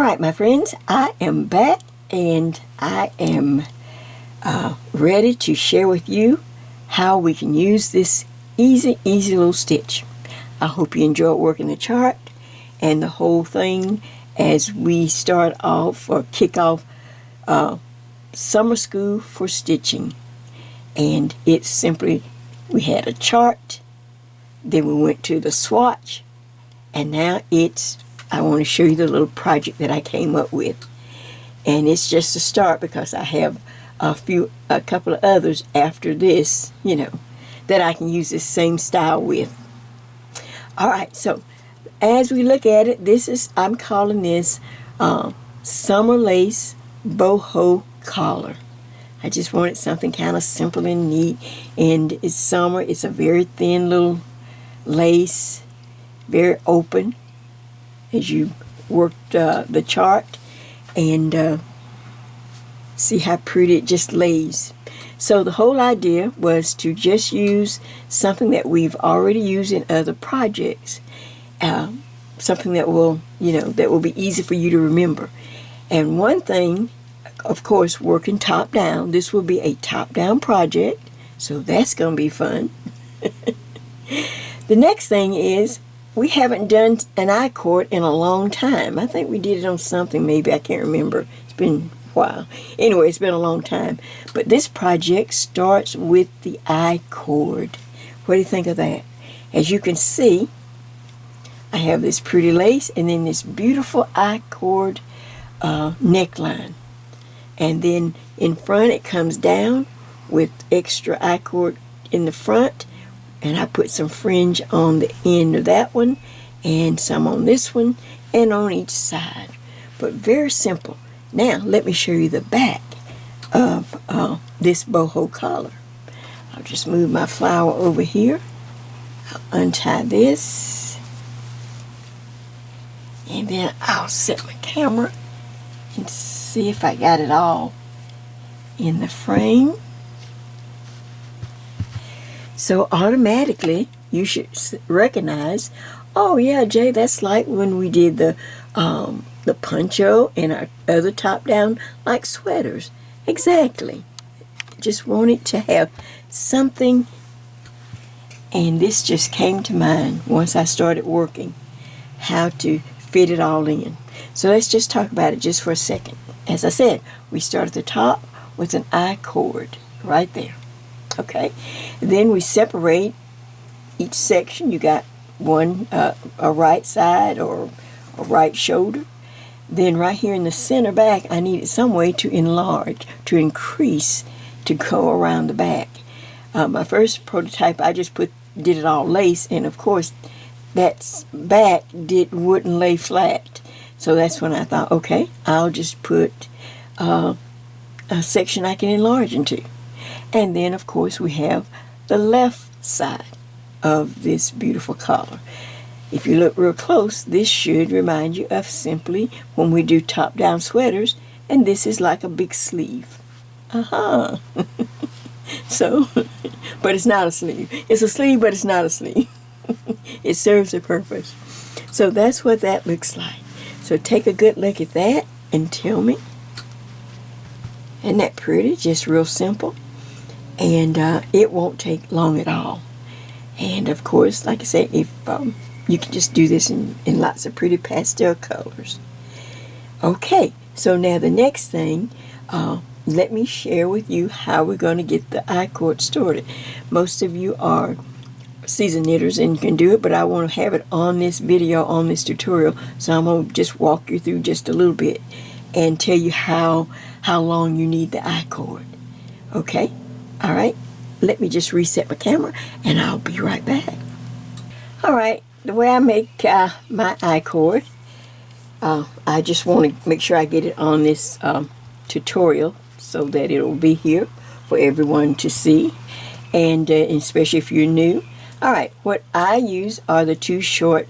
Alright, my friends, I am back and I am ready to share with you how we can use this easy little stitch. I hope you enjoy working the chart and the whole thing as we start off or kick off summer school for stitching. And it's simply, we had a chart, then we went to the swatch, and now I want to show you the little project that I came up with. And it's just a start because I have a couple of others after this, that I can use this same style with. Alright, so as we look at it, I'm calling this Summer Lace Boho Collar. I just wanted something kind of simple and neat. And it's summer. It's a very thin little lace, very open as you work the chart. And see how pretty it just lays. So the whole idea was to just use something that we've already used in other projects. Something that will, that will be easy for you to remember. And one thing, of course, working top down. This will be a top down project, so that's going to be fun. The next thing is, we haven't done an I-cord in a long time. I think we did it on something, maybe, I can't remember. It's been a while. Anyway, it's been a long time. But this project starts with the I-cord. What do you think of that? As you can see, I have this pretty lace and then this beautiful I-cord neckline. And then in front it comes down with extra I-cord in the front. And I put some fringe on the end of that one and some on this one and on each side. But very simple. Now let me show you the back of this boho collar. I'll just move my flower over here. I'll untie this. And then I'll set my camera and see if I got it all in the frame. So automatically you should recognize, oh yeah, Jay, that's like when we did the poncho and our other top down like sweaters. Exactly. Just wanted to have something, and this just came to mind once I started working, how to fit it all in. So let's just talk about it just for a second. As I said, we start at the top with an I-cord right there. Okay, then we separate each section. You got one, a right side or a right shoulder. Then right here in the center back, I needed some way to enlarge, to increase, to go around the back. My first prototype, I just did it all lace, and of course, that back wouldn't lay flat. So that's when I thought, okay, I'll just put a section I can enlarge into. And then, of course, we have the left side of this beautiful collar. If you look real close, this should remind you of simply when we do top-down sweaters, and this is like a big sleeve. So, but it's not a sleeve. It's a sleeve, but it's not a sleeve. It serves a purpose. So that's what that looks like. So take a good look at that and tell me. Isn't that pretty? Just real simple. And it won't take long at all. And of course, like I said, if you can just do this in lots of pretty pastel colors. Okay, so now the next thing, let me share with you how we're going to get the I-cord started. Most of you are seasoned knitters and can do it, but I want to have it on this video, on this tutorial, so I'm going to just walk you through just a little bit and tell you how long you need the I-cord. Okay? Alright, let me just reset my camera and I'll be right back. Alright, the way I make my I-cord, I just want to make sure I get it on this tutorial so that it'll be here for everyone to see, and especially if you're new. Alright, what I use are the two short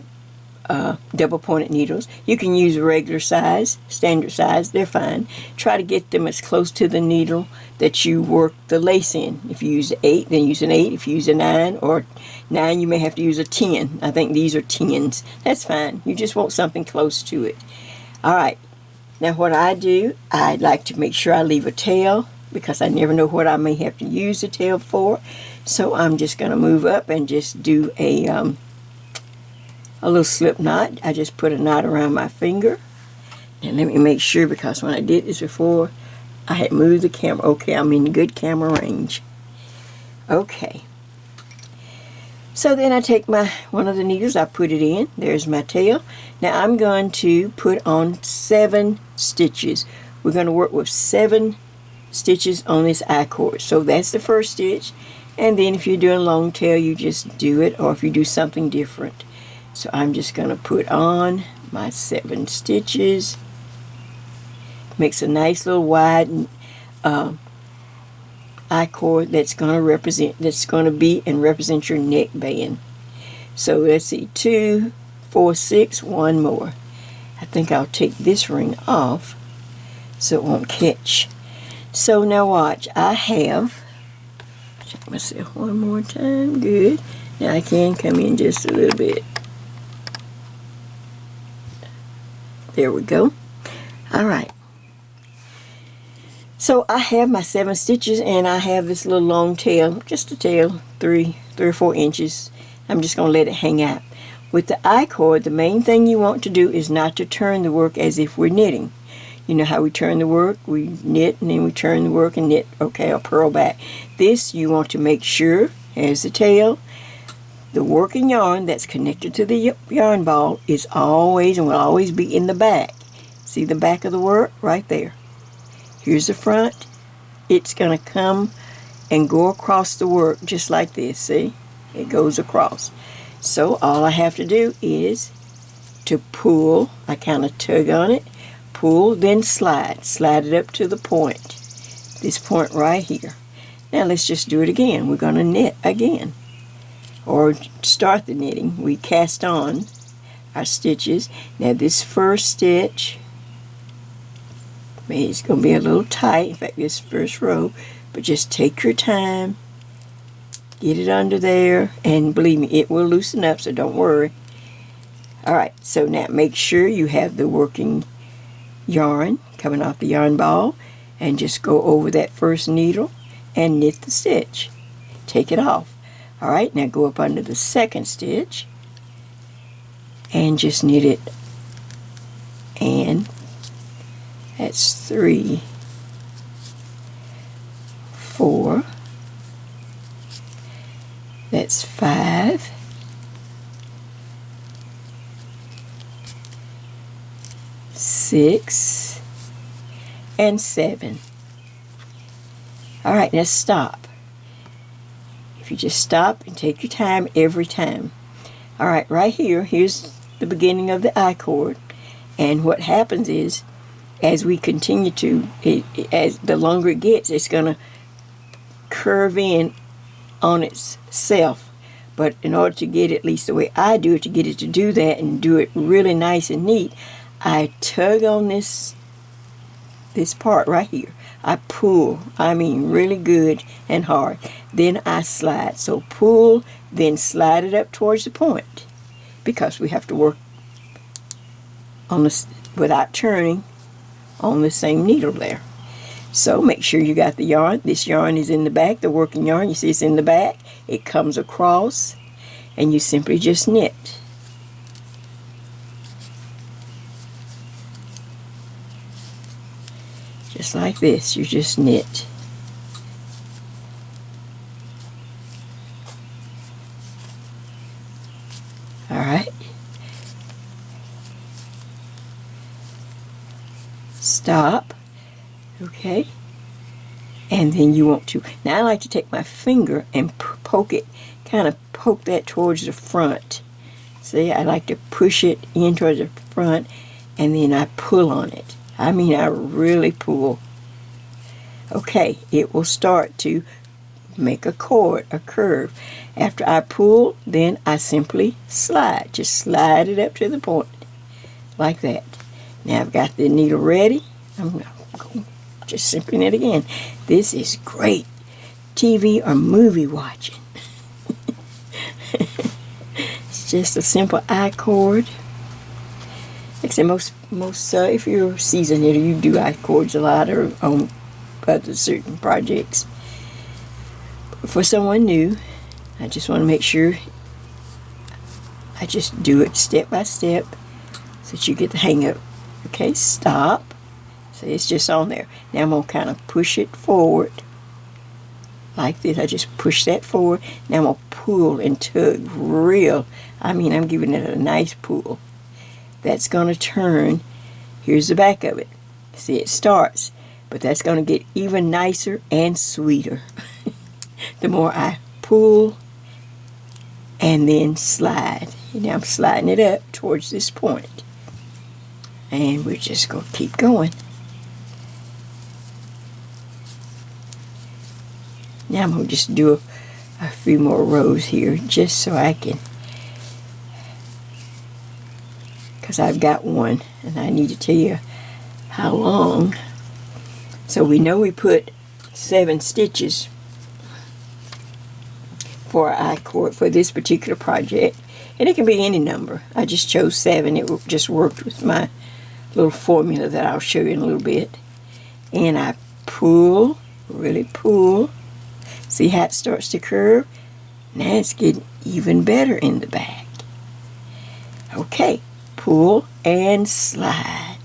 double pointed needles. You can use regular size, standard size, they're fine. Try to get them as close to the needle that you work the lace in. If you use an 8, then use an 8. If you use a 9 or 9, you may have to use a 10. I think these are 10s. That's fine. You just want something close to it. Alright, Now what I do, I like to make sure I leave a tail because I never know what I may have to use the tail for. So I'm just going to move up and just do a little slip knot. I just put a knot around my finger. And let me make sure, because when I did this before, I had moved the camera. Okay, I'm in good camera range. Okay. So then I take one of the needles, I put it in. There's my tail. Now I'm going to put on 7 stitches. We're going to work with 7 stitches on this I-cord. So that's the first stitch. And then if you're doing long tail, you just do it, or if you do something different. So I'm just going to put on my 7 stitches. Makes a nice little wide I-cord that's going to be and represent your neck band. So let's see, 2, 4, 6, one more. I think I'll take this ring off so it won't catch. So now watch, I have, check myself one more time, good. Now I can come in just a little bit. There we go. All right. So I have my 7 stitches, and I have this little long tail, just a tail, 3 or 4 inches. I'm just going to let it hang out. With the I-cord, the main thing you want to do is not to turn the work as if we're knitting. You know how we turn the work? We knit and then we turn the work and knit. Okay, I'll purl back. This you want to make sure, as the tail, the working yarn that's connected to the yarn ball is always and will always be in the back. See the back of the work? Right there. Here's the front. It's going to come and go across the work just like this. See? It goes across. So all I have to do is to pull. I kind of tug on it. Pull, then slide. Slide it up to the point. This point right here. Now let's just do it again. We're going to knit again. Or start the knitting. We cast on our stitches. Now this first stitch, it's going to be a little tight. In fact, this first row. But just take your time. Get it under there. And believe me, it will loosen up, so don't worry. Alright, so now make sure you have the working yarn coming off the yarn ball. And just go over that first needle and knit the stitch. Take it off. Alright, now go up under the second stitch. And just knit it. And that's 3, 4, that's 5, 6, and 7. All right, now stop. If you just stop and take your time every time. All right, right here, here's the beginning of the I-cord. And what happens is, as we continue to, as the longer it gets, it's going to curve in on itself. But in order to get it, at least the way I do it, to get it to do that and do it really nice and neat, I tug on this part right here. I pull, I mean really good and hard. Then I slide. So pull, then slide it up towards the point, because we have to work on this without turning on the same needle there. So make sure you got the yarn. This yarn is in the back, the working yarn. You see it's in the back. It comes across, and you simply just knit. Just like this, you just knit. All right. Stop. Okay. And then you want to, now I like to take my finger and poke it, kind of poke that towards the front. See, I like to push it in towards the front, and then I pull on it. I mean, I really pull. Okay, it will start to make a curve. After I pull, then I simply slide. Just slide it up to the point, like that. Now I've got the needle ready. I'm going to just simply knit again. This is great TV or movie watching. It's just a simple I-cord. like I said, most if you're a seasoned knitter, you do I-cords a lot or on other certain projects. For someone new, I just want to make sure I just do it step by step so that you get the hang of it. Okay, stop. So it's just on there. Now I'm going to kind of push it forward like this. I just push that forward. Now I'm going to pull and tug real. I mean, I'm giving it a nice pull. That's going to turn. Here's the back of it. See, it starts, but that's going to get even nicer and sweeter the more I pull and then slide. Now I'm sliding it up towards this point. And we're just going to keep going. Now I'm going to just do a few more rows here just so I can, because I've got one and I need to tell you how long. So we know we put 7 stitches for our I-cord for this particular project, and it can be any number. I just chose 7. It just worked with my little formula that I'll show you in a little bit. And I pull, really pull. See how it starts to curve? Now it's getting even better in the back. Okay, pull and slide.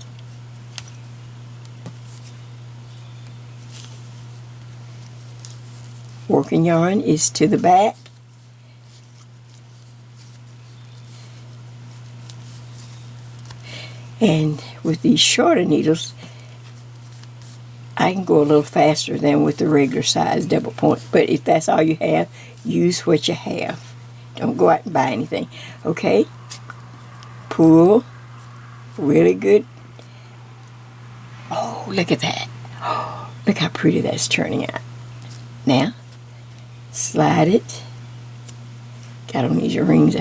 Working yarn is to the back. And with these shorter needles, I can go a little faster than with the regular size double point. But if that's all you have, use what you have. Don't go out and buy anything. Okay? Pull. Really good. Oh, look at that. Oh, look how pretty that's turning out. Now, slide it. I don't need your rings.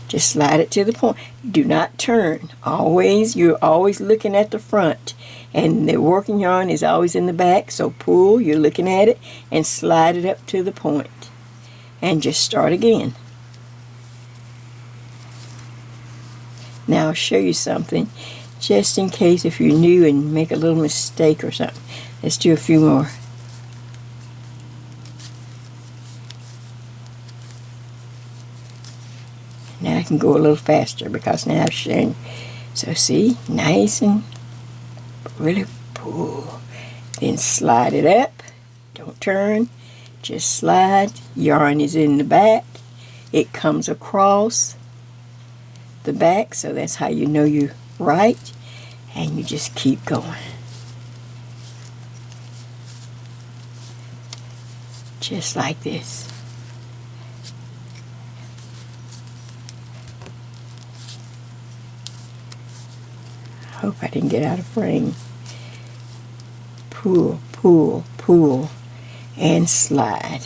Just slide it to the point. Do not turn. You're always looking at the front. And the working yarn is always in the back. So pull, you're looking at it, and slide it up to the point. And just start again. Now I'll show you something, just in case if you're new and make a little mistake or something. Let's do a few more. Now I can go a little faster because now I've shown. So see, nice and really pull. Then slide it up. Don't turn. Just slide. Yarn is in the back. It comes across the back, so that's how you know you're right. And you just keep going. Just like this. Hope I didn't get out of frame. Pull, pull, pull, and slide.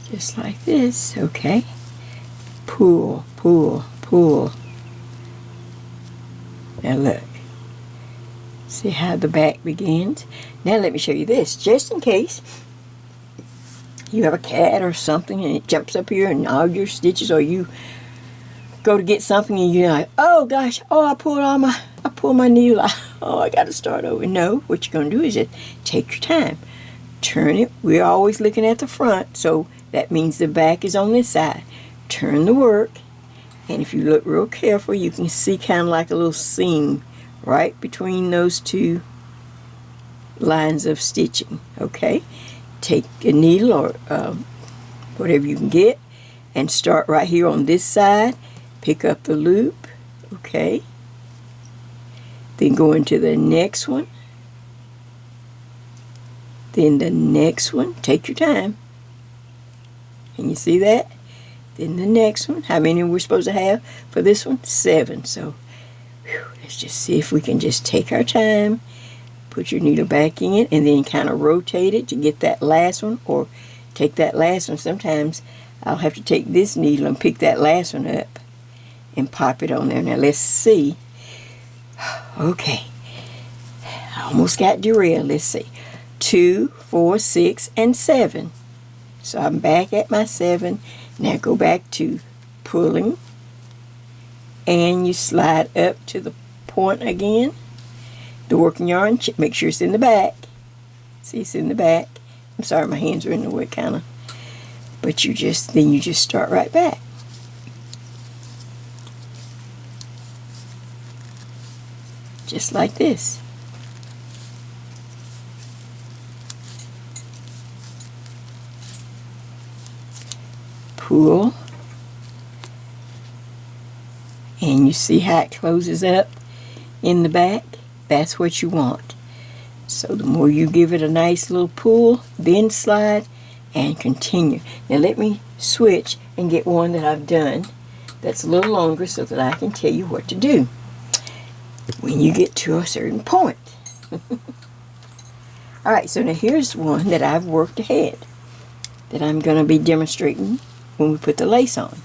Just like this, okay? Pull, pull, pull. Now look, see how the back begins? Now let me show you this, just in case you have a cat or something and it jumps up here and all your stitches, or you go to get something and you're like, oh gosh, oh I pulled my needle out, oh I gotta start over. No, what you're gonna do is just take your time. Turn it, we're always looking at the front, so that means the back is on this side. Turn the work. And if you look real careful, you can see kind of like a little seam right between those two lines of stitching. Okay? Take a needle or whatever you can get and start right here on this side. Pick up the loop. Okay? Then go into the next one. Then the next one. Take your time. Can you see that? Then the next one. How many we're supposed to have for this one? 7. So let's just see if we can just take our time. Put your needle back in and then kind of rotate it to get that last one, or take that last one. Sometimes I'll have to take this needle and pick that last one up and pop it on there. Now let's see. Okay, I almost got derailed. Let's see. 2, 4, 6, and 7. So I'm back at my 7. Now go back to pulling, and you slide up to the point again. The working yarn, make sure it's in the back. See, it's in the back. I'm sorry, my hands are in the way, kind of. But then you just start right back. Just like this. Pull. And you see how it closes up in the back? That's what you want. So the more you give it a nice little pull, then slide and continue. Now let me switch and get one that I've done that's a little longer so that I can tell you what to do when you get to a certain point. Alright, so now here's one that I've worked ahead that I'm going to be demonstrating when we put the lace on.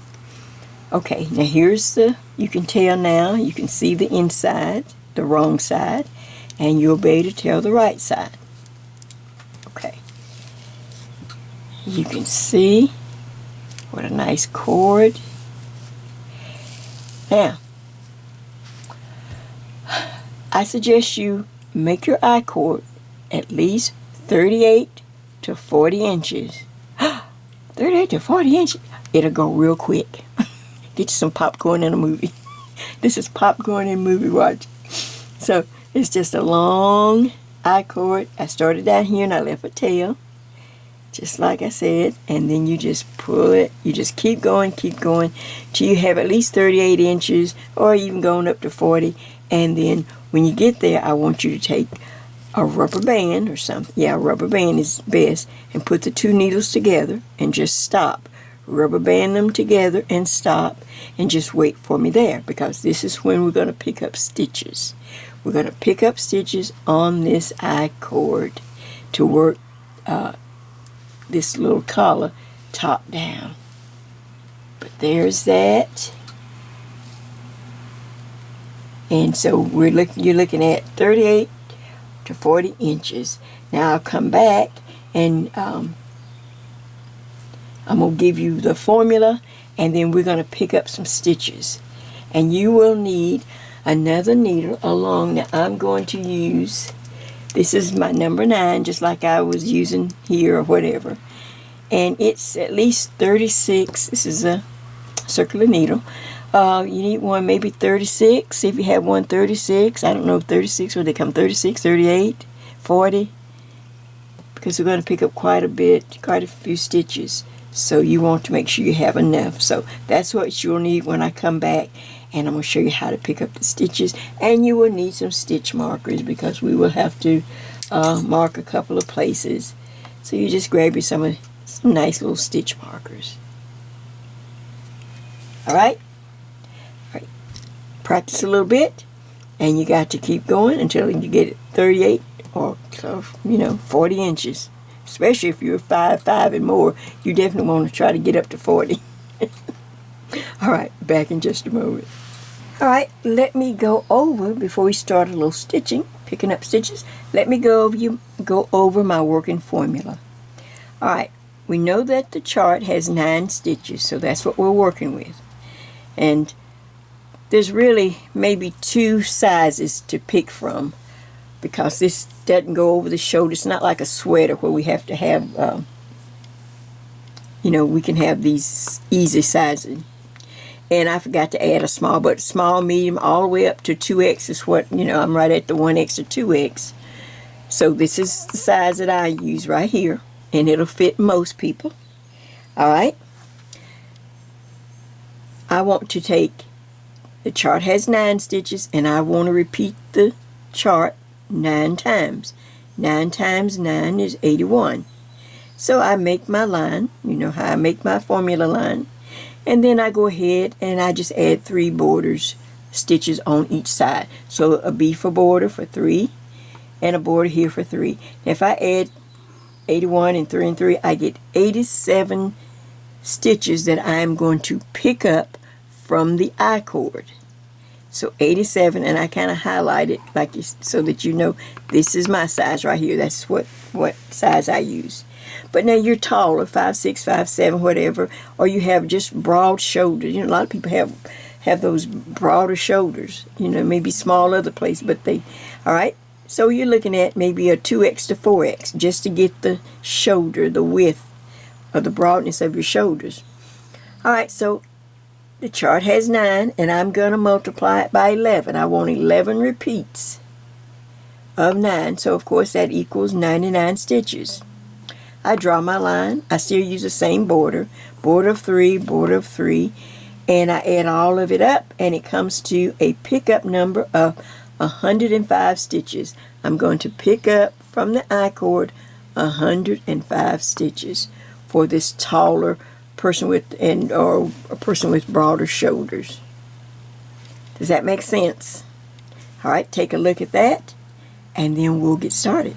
Okay, now here's you can tell now, you can see the inside, the wrong side, and you'll be able to tell the right side. Okay. You can see what a nice cord. Now, I suggest you make your I-cord at least 38 to 40 inches. 38 to 40 inches. It'll go real quick. Get you some popcorn in a movie. This is popcorn in movie watch. So it's just a long I-cord. I started down here and I left a tail, just like I said, and then you just pull it. You just keep going till you have at least 38 inches or even going up to 40. And then when you get there, I want you to take a rubber band or something. Yeah, a rubber band is best. And put the 2 needles together and just stop. Rubber band them together and stop and just wait for me there, because this is when we're going to pick up stitches. We're going to pick up stitches on this I-cord to work this little collar top down. But there's that. And so you're looking at 38 to 40 inches. Now I'll come back and I'm going to give you the formula, and then we're going to pick up some stitches. And you will need another needle along. Now I'm going to use, this is my number 9, just like I was using here or whatever. And it's at least 36. This is a circular needle. You need one maybe 36, if you have one 36. I don't know if 36, would they come 36, 38, 40? Because we're going to pick up quite a few stitches. So you want to make sure you have enough. So that's what you'll need when I come back, and I'm going to show you how to pick up the stitches. And you will need some stitch markers, because we will have to mark a couple of places. So you just grab you some nice little stitch markers. Alright? Alright. Practice a little bit, and you got to keep going until you get it 38 or 40 inches. Especially if you're 5'5" and more, you definitely want to try to get up to 40. Alright, back in just a moment. Alright, let me go over, before we start a little stitching, picking up stitches, let me go over my working formula. Alright, we know that the chart has 9 stitches, so that's what we're working with. And there's really maybe 2 sizes to pick from, because this doesn't go over the shoulder. It's not like a sweater where we have to have, we can have these easy sizing. And I forgot to add a small, but small, medium, all the way up to 2X is what, I'm right at the 1X or 2X. So this is the size that I use right here, and it'll fit most people. Alright? I want to take, the chart has 9 stitches, and I want to repeat the chart 9 times. 9 times 9 is 81. So I make my line, you know how I make my formula line, and then I go ahead and I just add 3 borders, stitches on each side. So a B for border for 3, and a border here for 3. If I add 81 and 3 and 3, I get 87 stitches that I'm going to pick up from the I cord. So 87, and I kind of highlight it like so that you know this is my size right here. That's what size I use. But now you're taller, 5'6", 5'7", whatever, or you have just broad shoulders. You know, a lot of people have those broader shoulders. You know, maybe small other place, but they, all right. So you're looking at maybe a 2X to 4X just to get the shoulder, the width, or the broadness of your shoulders. All right, so the chart has 9, and I'm going to multiply it by 11. I want 11 repeats of 9, so of course that equals 99 stitches. I draw my line. I still use the same border of 3, border of 3, and I add all of it up, and it comes to a pickup number of 105 stitches. I'm going to pick up from the I cord 105 stitches for this taller person with or a person with broader shoulders. Does that make sense? All right, take a look at that, and then we'll get started.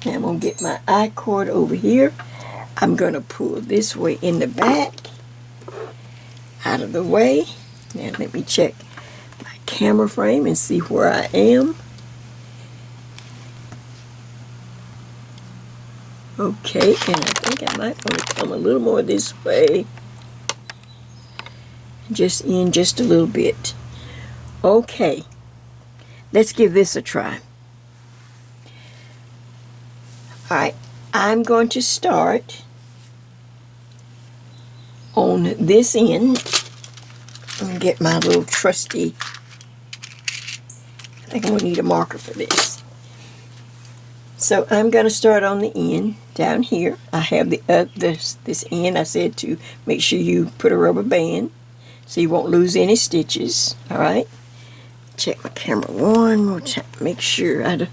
Now I'm going to get my I cord over here. I'm going to pull this way in the back, out of the way. Now let me check my camera frame and see where I am. Okay, and I think I might want to come a little more this way. Just in just a little bit. Okay, let's give this a try. Alright, I'm going to start on this end. I'm going to get my little trusty, I think I'm going to need a marker for this. So I'm going to start on the end down here. I have this end. I said to make sure you put a rubber band so you won't lose any stitches. All right. Check my camera one more time. Make sure I do.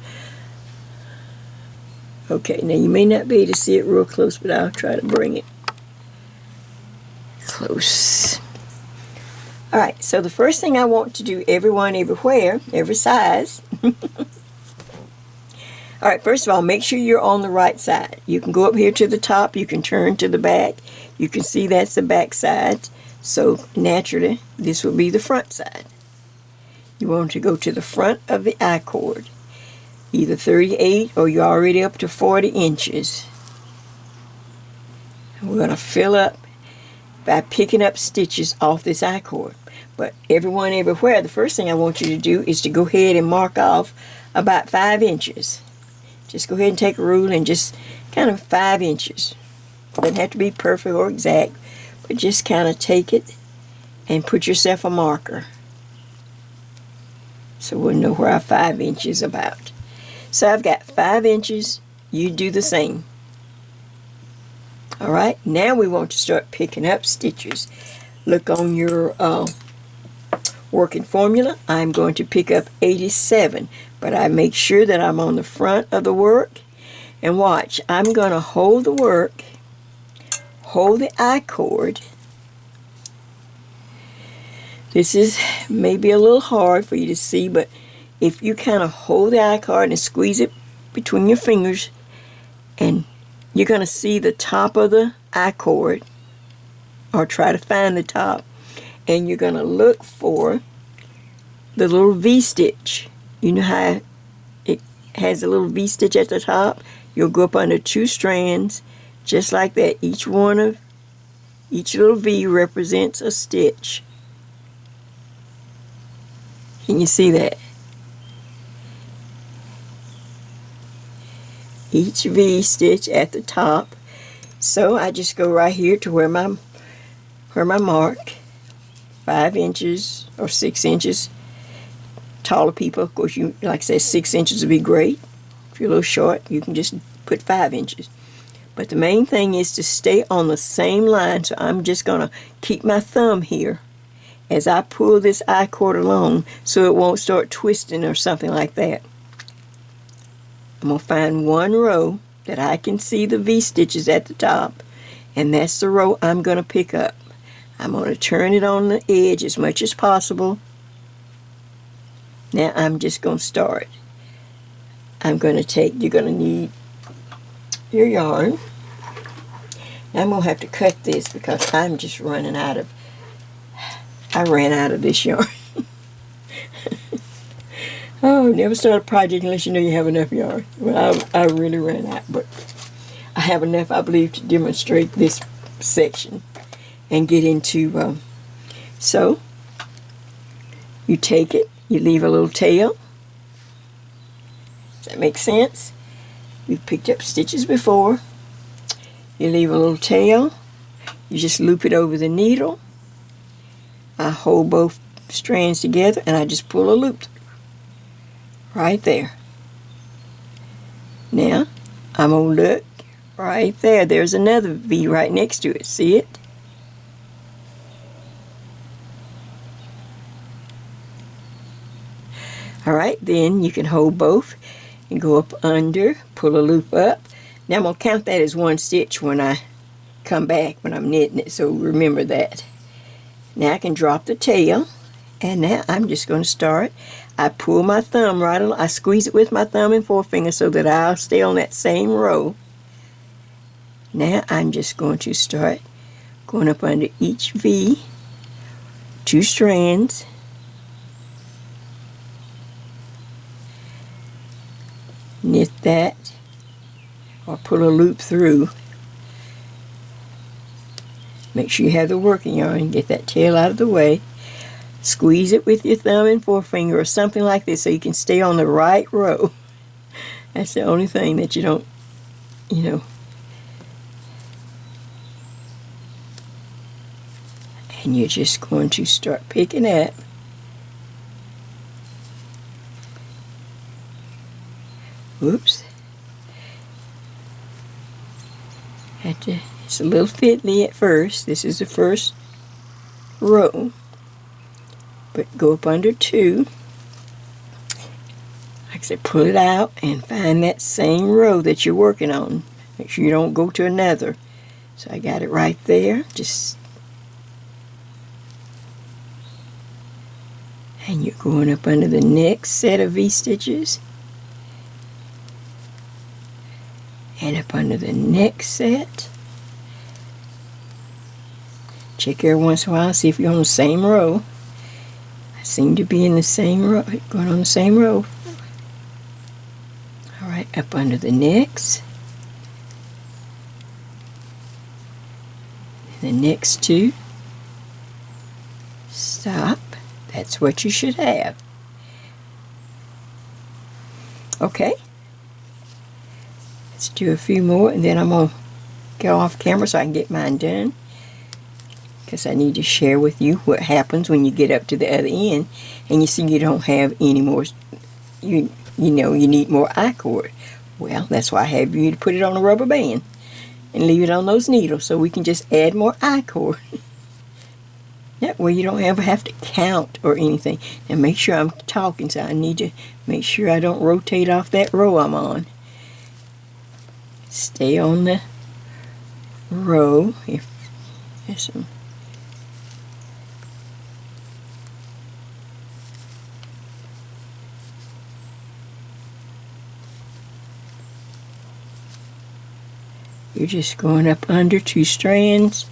Okay. Now you may not be able to see it real close, but I'll try to bring it close. All right. So the first thing I want to do, everyone, everywhere, every size. All right, first of all, make sure you're on the right side. You can go up here to the top. You can turn to the back. You can see that's the back side. So naturally, this will be the front side. You want to go to the front of the I cord, either 38 or you're already up to 40 inches. And we're going to fill up by picking up stitches off this I cord. But everyone, everywhere, the first thing I want you to do is to go ahead and mark off about 5 inches. Just go ahead and take a rule and just kind of 5 inches. Doesn't have to be perfect or exact, but just kind of take it and put yourself a marker. So we'll know where our 5 inches is about. So I've got 5 inches. You do the same. All right, now we want to start picking up stitches. Look on your working formula. I'm going to pick up 87. But I make sure that I'm on the front of the work. And watch, I'm going to hold the work, hold the I cord. This is maybe a little hard for you to see, but if you kind of hold the I cord and squeeze it between your fingers, and you're going to see the top of the I cord, or try to find the top, and you're going to look for the little V-stitch. You know how it has a little V-stitch at the top? You'll go up under 2 strands, just like that. Each little V represents a stitch. Can you see that? Each V stitch at the top. So I just go right here to where my mark, 5 inches or 6 inches. Taller people, of course, you like I said, 6 inches would be great. If you're a little short, you can just put 5 inches. But the main thing is to stay on the same line. So I'm just going to keep my thumb here as I pull this I cord along so it won't start twisting or something like that. I'm going to find one row that I can see the V-stitches at the top, and that's the row I'm going to pick up. I'm going to turn it on the edge as much as possible. Now I'm just going to start. You're going to need your yarn, Now I'm going to have to cut this because I'm just running out of, I ran out of this yarn. Oh, never start a project unless you know you have enough yarn. Well, I really ran out, but I have enough, I believe, to demonstrate this section and get into, so you take it, you leave a little tail. Does that make sense? You've picked up stitches before. You leave a little tail. You just loop it over the needle. I hold both strands together and I just pull a loop right there. Now, I'm going to look right there. There's another V right next to it. See it? Alright, then you can hold both and go up under, pull a loop up. Now I'm going to count that as one stitch when I come back when I'm knitting it, so remember that. Now I can drop the tail, and now I'm just going to start. I pull my thumb right along, I squeeze it with my thumb and forefinger so that I'll stay on that same row. Now I'm just going to start going up under each V, 2 strands. Knit that, or pull a loop through. Make sure you have the working yarn. Get that tail out of the way. Squeeze it with your thumb and forefinger or something like this so you can stay on the right row. That's the only thing that you don't, you know. And you're just going to start picking up. Oops. It's a little fiddly at first. This is the first row. But go up under 2. Like I said, pull it out and find that same row that you're working on. Make sure you don't go to another. So I got it right there. And you're going up under the next set of V-stitches. And up under the next set. Check every once in a while, see if you're on the same row. I seem to be in the same row, going on the same row. Alright, up under the next. And the next 2. Stop. That's what you should have. Okay. Let's do a few more and then I'm going to go off camera so I can get mine done. Because I need to share with you what happens when you get up to the other end and you see you don't have any more, you know you need more I-cord. Well, that's why I have you to put it on a rubber band and leave it on those needles so we can just add more I-cord. That way you don't ever have to count or anything. And make sure I'm talking, so I need to make sure I don't rotate off that row I'm on. Stay on the row if there's some. You're just going up under 2 strands,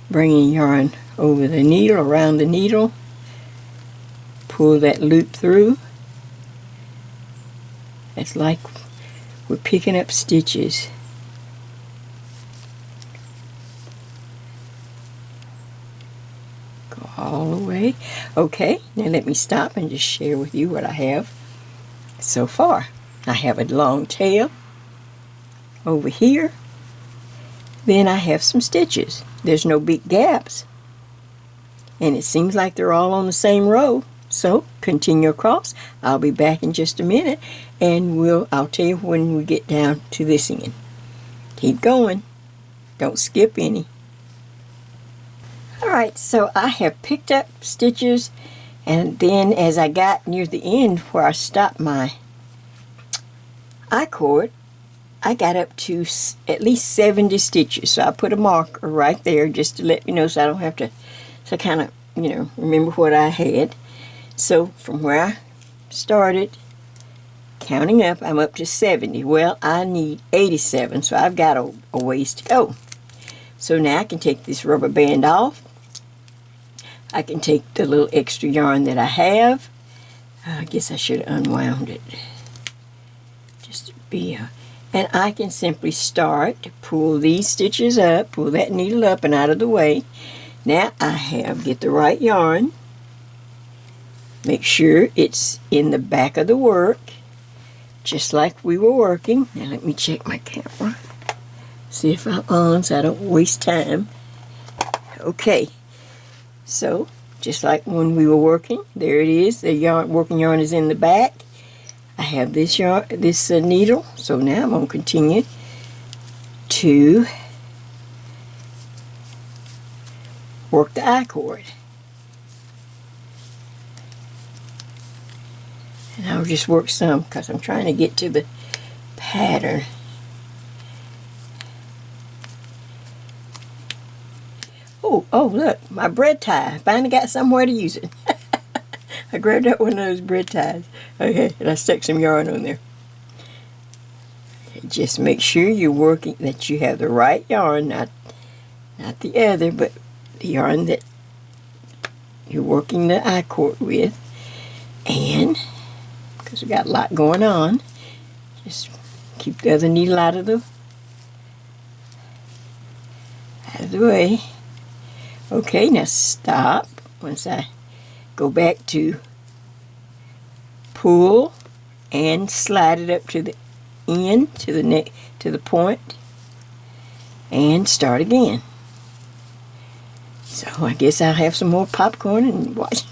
bringing yarn over the needle, around the needle, pull that loop through. It's like we're picking up stitches. Go all the way. Okay, now let me stop and just share with you what I have so far. I have a long tail over here. Then I have some stitches. There's no big gaps. And it seems like they're all on the same row. So continue across. I'll be back in just a minute and I'll tell you when we get down to this end. Keep going. Don't skip any. Alright, so I have picked up stitches, and then as I got near the end where I stopped my I-cord, I got up to at least 70 stitches. So I put a marker right there just to let me know so I don't have to, so I kind of, remember what I had. So from where I started, counting up, I'm up to 70. Well, I need 87, so I've got a ways to go. So now I can take this rubber band off. I can take the little extra yarn that I have. I guess I should have unwound it. Just to be and I can simply start to pull these stitches up, pull that needle up and out of the way. Now get the right yarn. Make sure it's in the back of the work, just like we were working. Now let me check my camera. See if I'm on so I don't waste time. Okay, so just like when we were working, there it is. The working yarn is in the back. I have this yarn, this needle. So now I'm going to continue to work the I-cord. And I'll just work some because I'm trying to get to the pattern. Oh, look, my bread tie. Finally got somewhere to use it. I grabbed out one of those bread ties. Okay, and I stuck some yarn on there. Just make sure you're working, that you have the right yarn, not the other, but the yarn that you're working the I-cord with. And because we got a lot going on, just keep the other needle out of the way. Okay, now stop. Once I go back to pull and slide it up to the end, to the neck, to the point, and start again. So I guess I'll have some more popcorn and watch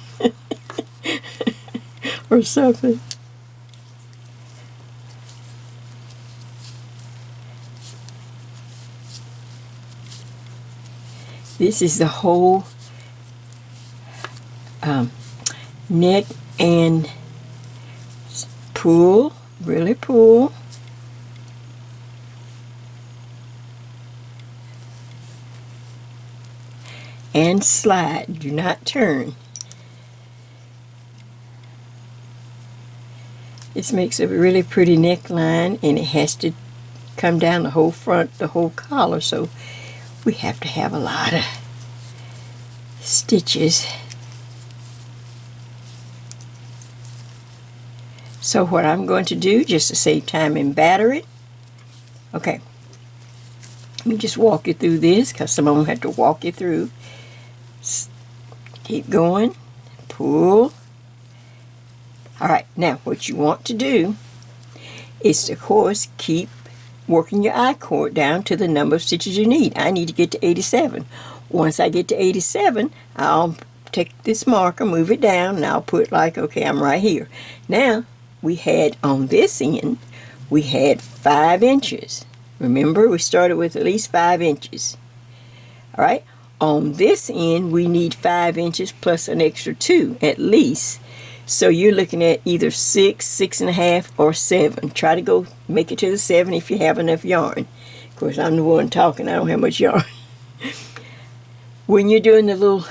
or something. This is the whole neck and pull, really pull. And slide, do not turn. This makes a really pretty neckline, and it has to come down the whole front, the whole collar, so we have to have a lot of stitches. So what I'm going to do, just to save time and battery, okay, let me just walk you through this, because some of them have to walk you through. Keep going, pull. Alright, now what you want to do is to, of course, keep working your I-cord down to the number of stitches you need. I need to get to 87. Once I get to 87, I'll take this marker, move it down, and I'll put like, okay, I'm right here. Now, we had on this end, we had 5 inches. Remember, we started with at least 5 inches. Alright, on this end, we need 5 inches plus an extra 2 at least. So you're looking at either 6, 6.5, or 7. Try to go make it to the 7 if you have enough yarn. Of course, I'm the one talking. I don't have much yarn. When you're doing the little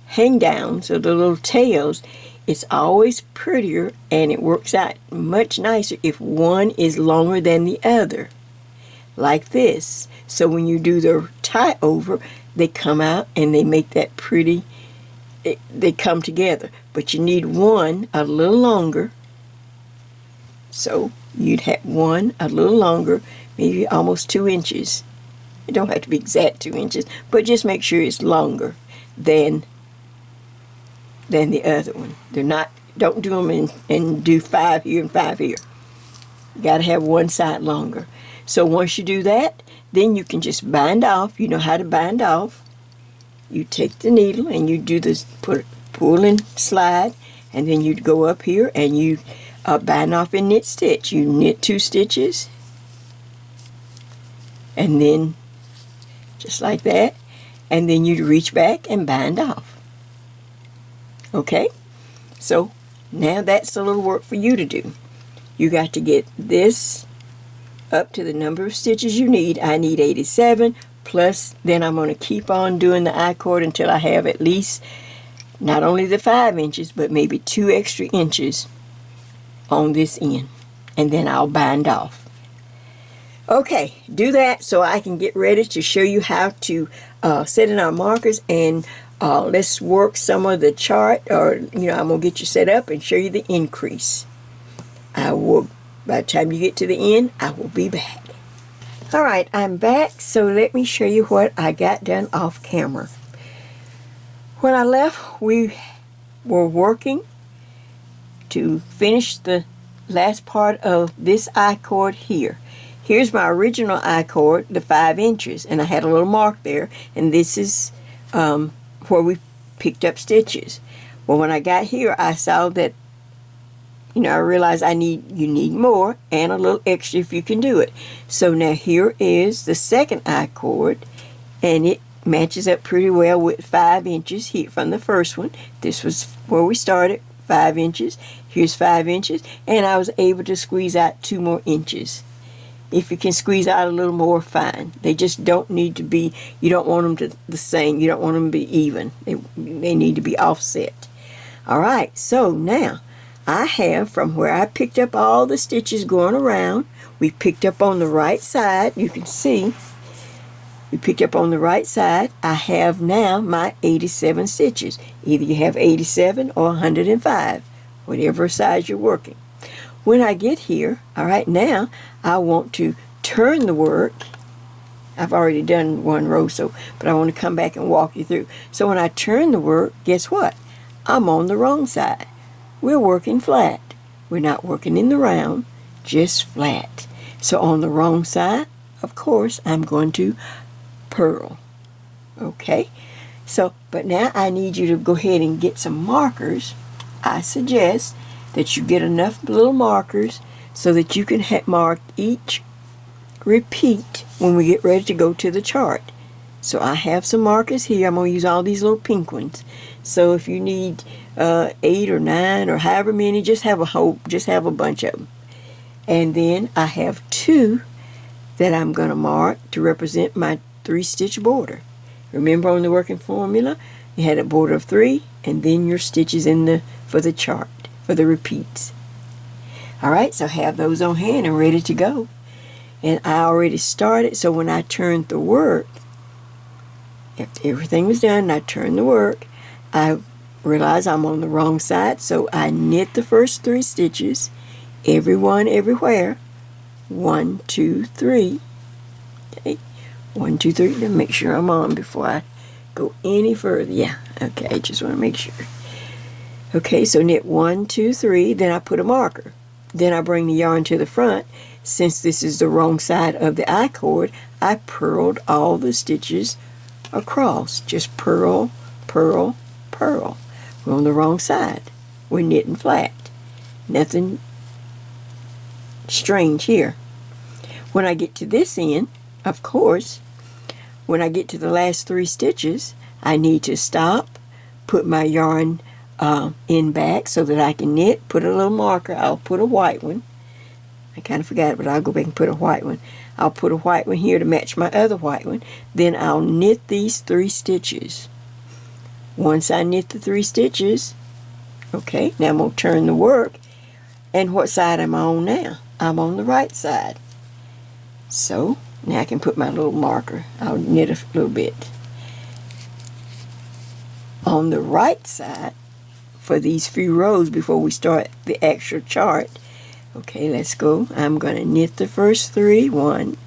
hang downs or the little tails, it's always prettier and it works out much nicer if one is longer than the other. Like this. So when you do the tie over, they come out and they make that pretty, they come together. But you need one a little longer. So you'd have one a little longer, maybe almost 2 inches. It don't have to be exact 2 inches, but just make sure it's longer than the other one. They're not, don't do them and do 5 here and 5 here. You got to have one side longer. So once you do that, then you can just bind off. You know how to bind off. You take the needle and you do this, pull and slide, and then you'd go up here and you bind off and knit stitch. You knit 2 stitches, and then just like that, and then you'd reach back and bind off. Okay, so now that's a little work for you to do. You got to get this up to the number of stitches you need. I need 87, plus then I'm going to keep on doing the I-cord until I have at least not only the 5 inches, but maybe 2 extra inches on this end, and then I'll bind off. Okay, do that so I can get ready to show you how to set in our markers, and let's work some of the chart, or I'm going to get you set up and show you the increase. By the time you get to the end, I will be back. Alright, I'm back, so let me show you what I got done off camera. When I left, we were working to finish the last part of this I-cord here. Here's my original I-cord, the 5 inches, and I had a little mark there, and this is where we picked up stitches. Well, when I got here, I saw that, I realized you need more and a little extra if you can do it. So now here is the second I-cord, and it matches up pretty well with 5 inches here from the first one. This was where we started, 5 inches. Here's 5 inches, and I was able to squeeze out 2 more inches. If you can squeeze out a little more, fine. They just don't need to be, you don't want them to the same, you don't want them to be even. They need to be offset. Alright, so now I have, from where I picked up all the stitches going around, we picked up on the right side, you can see, we picked up on the right side. I have now my 87 stitches. Either you have 87 or 105, whatever size you're working. When I get here, alright, now I want to turn the work. I've already done one row, but I want to come back and walk you through. So when I turn the work, guess what? I'm on the wrong side. We're working flat. We're not working in the round, just flat. So on the wrong side, of course, I'm going to purl. Okay? So, but now I need you to go ahead and get some markers. I suggest that you get enough little markers so that you can mark each repeat when we get ready to go to the chart. So I have some markers here. I'm going to use all these little pink ones. So if you need 8 or 9 or however many, just have a bunch of them. And then I have 2 that I'm going to mark to represent my 3-stitch border. Remember on the working formula, you had a border of 3 and then your stitches for the chart, for the repeats. Alright, so have those on hand and ready to go. And I already started, so when I turned the work, after everything was done and I turned the work, I realized I'm on the wrong side, so I knit the first 3 stitches, everywhere. 1, 2, 3. Okay, 1, 2, 3. Let me make sure I'm on before I go any further. Yeah, okay, just want to make sure. Okay, so knit 1, 2, 3, then I put a marker. Then I bring the yarn to the front. Since this is the wrong side of the I-cord, I purled all the stitches across. Just purl, purl, purl. We're on the wrong side. We're knitting flat. Nothing strange here. When I get to this end, of course, when I get to the last 3 stitches, I need to stop, put my yarn in back so that I can knit, put a little marker. I'll put a white one. I kind of forgot it, but I'll go back and put a white one. I'll put a white one here to match my other white one. Then I'll knit these 3 stitches. Once I knit the 3 stitches, okay, now I'm going to turn the work. And what side am I on now? I'm on the right side. So now I can put my little marker. I'll knit a little bit. On the right side, for these few rows before we start the actual chart, okay, let's go. I'm going to knit the first 3. 1,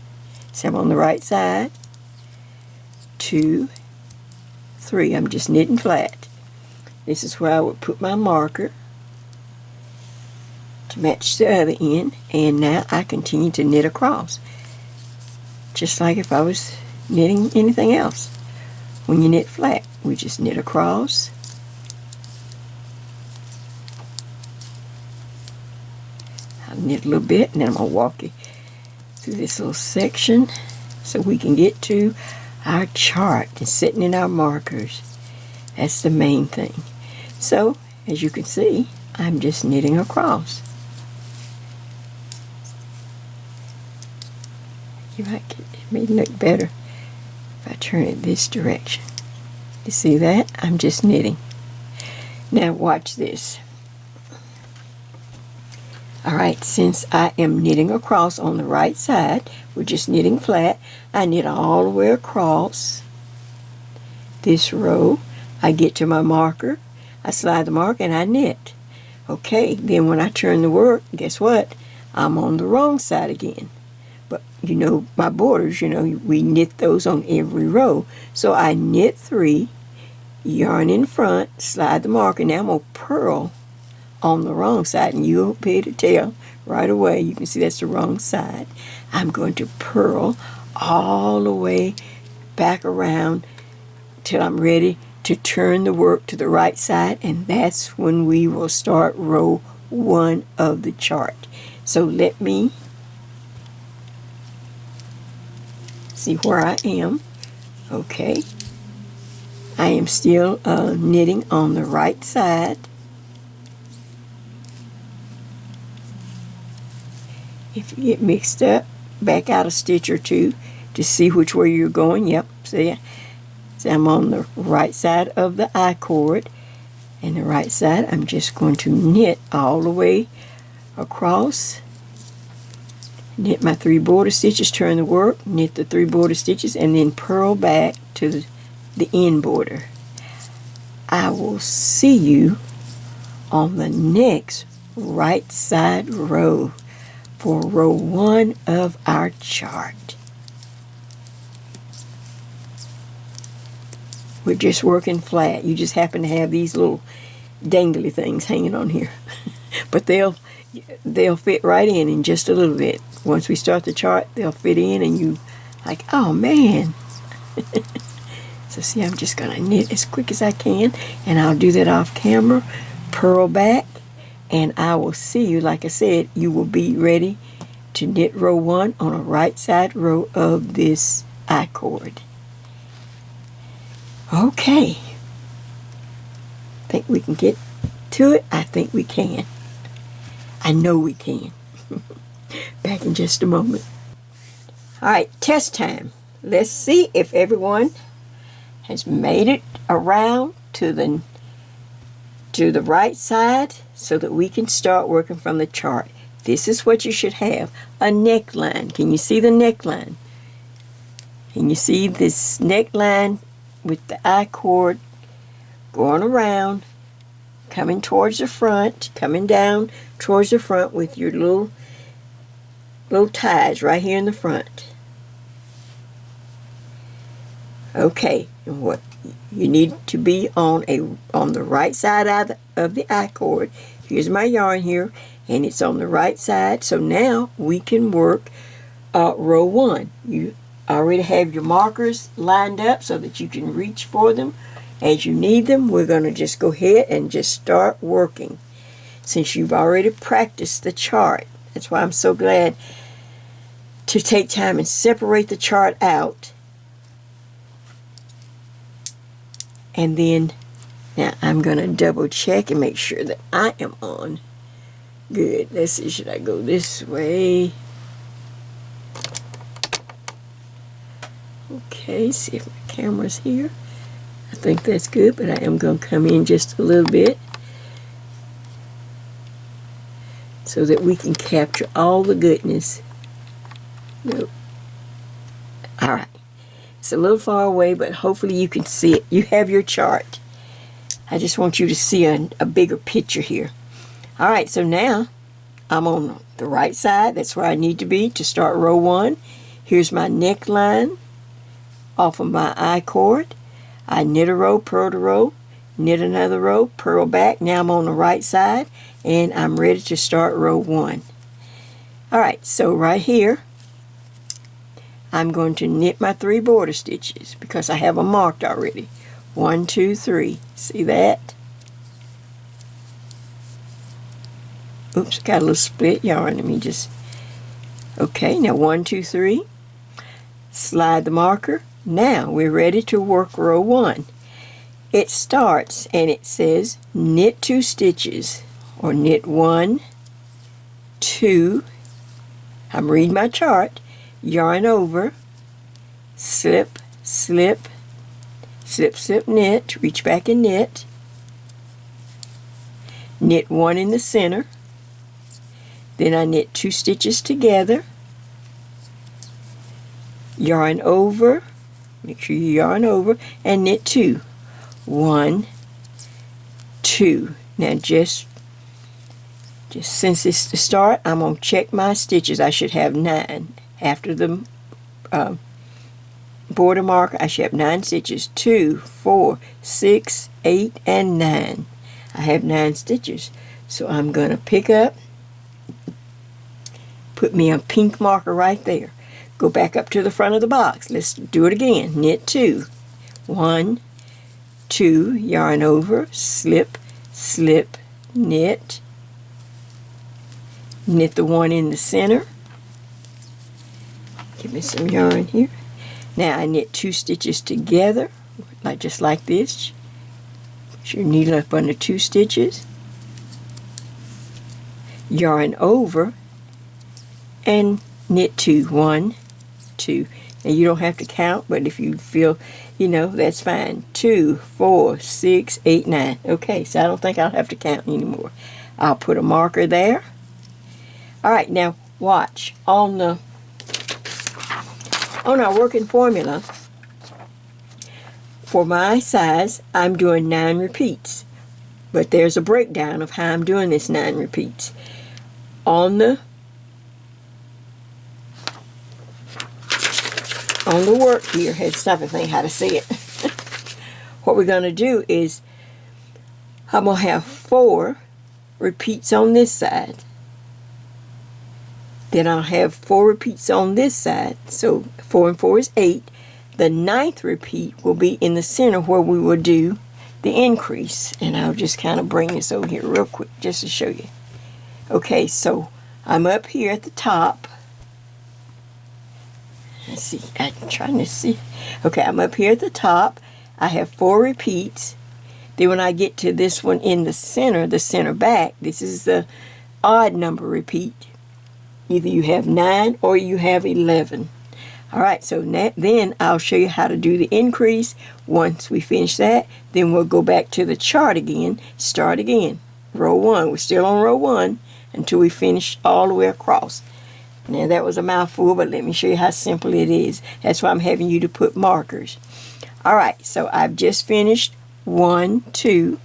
so I'm on the right side. 2, 3. I'm just knitting flat. This is where I would put my marker to match the other end, and now I continue to knit across, just like if I was knitting anything else. When you knit flat, we just knit across. I'll knit a little bit, and then I'm going to walk you through this little section so we can get to our chart and sitting in our markers. That's the main thing. So, as you can see, I'm just knitting across. You might get, it may look better if I turn it this direction. You see that? I'm just knitting. Now watch this. Alright, since I am knitting across on the right side, we're just knitting flat, I knit all the way across this row. I get to my marker, I slide the mark, and I knit. Okay, then when I turn the work, guess what? I'm on the wrong side again. But you know, my borders, you know, we knit those on every row. So I knit 3, yarn in front, slide the marker. Now I'm going to purl on the wrong side, and you'll be able to tell right away. You can see that's the wrong side. I'm going to purl all the way back around till I'm ready to turn the work to the right side, and that's when we will start row 1 of the chart. So let me see where I am. Okay, I am still knitting on the right side. If you get mixed up, back out a stitch or two to see which way you're going. Yep, see, I'm on the right side of the I cord, and the right side I'm just going to knit all the way across, knit my 3 border stitches, turn the work, knit the 3 border stitches, and then purl back to the end border. I will see you on the next right side row for row 1 of our chart. We're just working flat. You just happen to have these little dangly things hanging on here. But they'll fit right in just a little bit. Once we start the chart, they'll fit in, and you like, oh man. So see, I'm just going to knit as quick as I can, and I'll do that off camera, purl back, and I will see you. Like I said, you will be ready to knit row 1 on a right side row of this I cord. Okay, think we can get to it? I think we can. I know we can. Back in just a moment. Alright, test time. Let's see if everyone has made it around to the right side so that we can start working from the chart. This is what you should have, a neckline. Can you see the neckline? Can you see this neckline with the I cord going around, coming towards the front, coming down towards the front with your little ties right here in the front. Okay, and what you need to be on the right side of the I cord. Here's my yarn here, and it's on the right side. So now we can work row 1. You already have your markers lined up so that you can reach for them as you need them. We're going to just go ahead and just start working since you've already practiced the chart. That's why I'm so glad to take time and separate the chart out. And then, now I'm going to double check and make sure that I am on. Good. Let's see, should I go this way? Okay, see if my camera's here. I think that's good, but I am going to come in just a little bit so that we can capture all the goodness. Nope. Alright. It's a little far away, but hopefully you can see it. You have your chart. I just want you to see a bigger picture here. Alright, so now I'm on the right side. That's where I need to be to start row 1. Here's my neckline off of my I cord. I knit a row, purl a row, knit another row, purl back. Now I'm on the right side, and I'm ready to start row 1. Alright, so right here, I'm going to knit my 3 border stitches because I have them marked already. 1, 2, 3. See that? Oops, got a little split yarn. Let me just... Okay, now 1, 2, 3. Slide the marker. Now we're ready to work row 1. It starts and it says knit 2 stitches, or knit 1, 2. I'm reading my chart. Yarn over, slip, slip, slip, slip, knit, reach back and knit 1 in the center, Then I knit 2 stitches together, yarn over, make sure you yarn over, and knit 2. 1, 2. Now just since it's the start, I'm going to check my stitches. I should have 9. After the border marker, I should have 9 stitches. 2, 4, 6, 8, and 9. I have 9 stitches. So I'm going to pick up, put me a pink marker right there. Go back up to the front of the box. Let's do it again. Knit 2. 1, 2, yarn over, slip, slip, knit. Knit the one in the center. Give me some yarn here. Now I knit 2 stitches together, just like this. Put your needle up under 2 stitches. Yarn over and knit 2. 1, 2. Now you don't have to count, but if you feel, that's fine. 2, 4, 6, 8, 9. Okay, so I don't think I'll have to count anymore. I'll put a marker there. All right, now watch. On our working formula, for my size, I'm doing 9 repeats. But there's a breakdown of how I'm doing this 9 repeats. On the work here, had to stop and think how to say it. What we're going to do is, I'm going to have 4 repeats on this side. Then I'll have 4 repeats on this side. So 4 and 4 is 8. The 9th repeat will be in the center where we will do the increase. And I'll just kind of bring this over here real quick just to show you. Okay, so I'm up here at the top. Let's see, I'm trying to see. Okay, I'm up here at the top. I have 4 repeats. Then when I get to this one in the center back, this is the odd number repeat. Either you have 9 or you have 11. All right, so then I'll show you how to do the increase. Once we finish that, then we'll go back to the chart again, start again. Row 1, we're still on row 1 until we finish all the way across. Now that was a mouthful, but let me show you how simple it is. That's why I'm having you to put markers. All right, so I've just finished 1, 2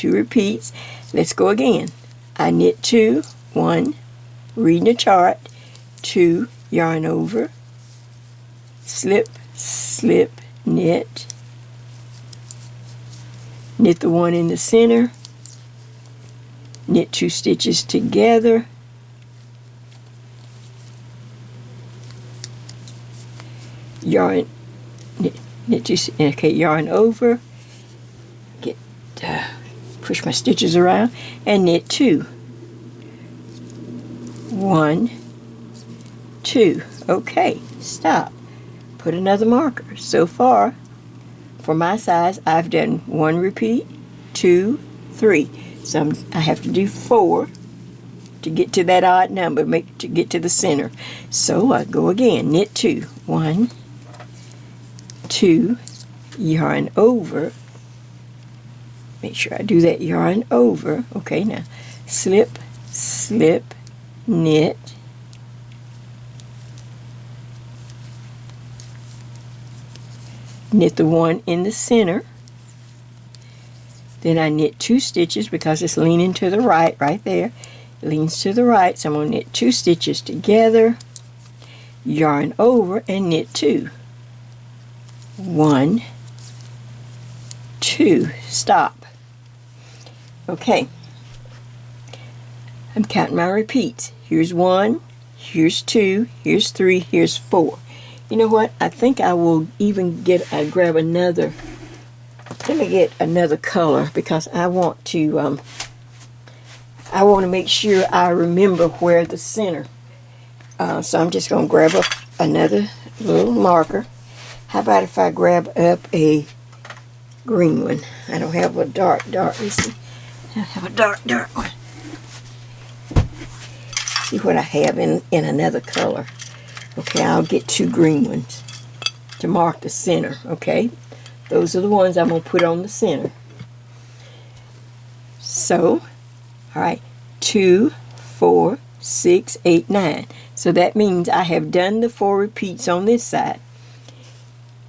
repeats. Let's go again. I knit 2, 1, reading the chart, 2, yarn over, slip, slip, knit, knit the one in the center, knit 2 stitches together, yarn, knit 2, okay, yarn over, push my stitches around, and knit 2. 1, 2. Okay, stop. Put another marker. So far, for my size, I've done 1 repeat, 2, 3. So I have to do 4 to get to that odd number, to get to the center. So I go again, knit 2. 1, 2, yarn over. Make sure I do that yarn over. Okay, now slip, slip, knit, knit the one in the center, then I knit 2 stitches because it's leaning to the right, right there, it leans to the right, so I'm going to knit 2 stitches together, yarn over, and knit 2. 1, 2, stop. Okay, I'm counting my repeats. Here's 1, here's 2, here's 3, here's 4. You know what? I think I will even grab another. Let me get another color because I want to make sure I remember where the center. So I'm just going to grab up another little marker. How about if I grab up a green one? I don't have a dark. Let's see. I have a dark one. See what I have in another color. Okay, I'll get 2 green ones to mark the center. Okay, those are the ones I'm going to put on the center. So, all right, 2, 4, 6, 8, 9. So that means I have done the 4 repeats on this side.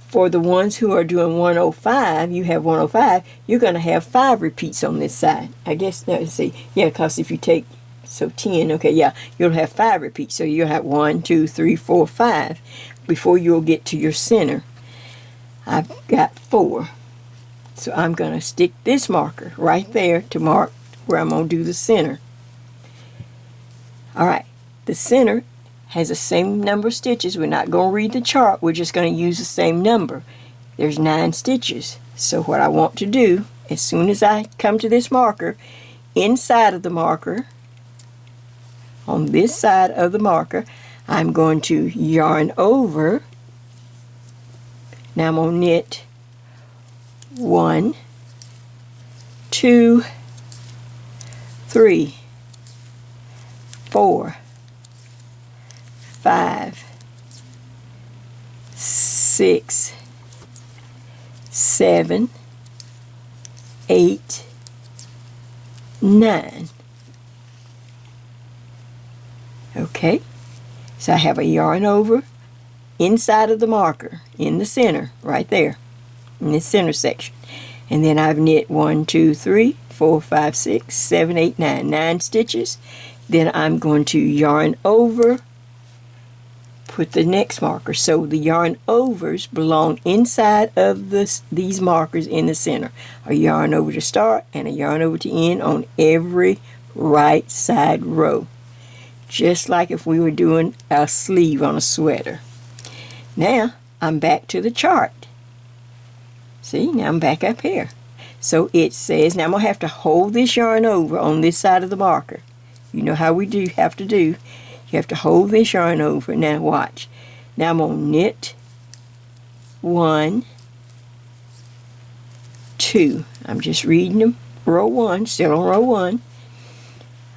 For the ones who are doing 105, you have 105, you're going to have 5 repeats on this side. I guess, let's see, yeah, because if you take, so 10, okay, yeah, you'll have 5 repeats. So you'll have 1, 2, 3, 4, 5 before you'll get to your center. I've got 4. So I'm going to stick this marker right there to mark where I'm going to do the center. All right, the center has the same number of stitches. We're not going to read the chart. We're just going to use the same number. There's 9 stitches. So what I want to do, as soon as I come to this marker, inside of the marker, on this side of the marker, I'm going to yarn over. Now I'm going to knit 1, 2, 3, 4, 5, 6, 7, 8, 9. Okay, so I have a yarn over inside of the marker in the center, right there, in this center section. And then I've knit 1, 2, 3, 4, 5, 6, 7, 8, 9. 9 stitches. Then I'm going to yarn over, put the next marker. So the yarn overs belong inside of these markers in the center. A yarn over to start and a yarn over to end on every right side row. Just like if we were doing a sleeve on a sweater. Now I'm back to the chart. See, now I'm back up here. So it says, now I'm going to have to hold this yarn over on this side of the marker. You know how we have to do. You have to hold this yarn over. Now watch. Now I'm going to knit 1, 2. I'm just reading them. Row 1, still on row 1.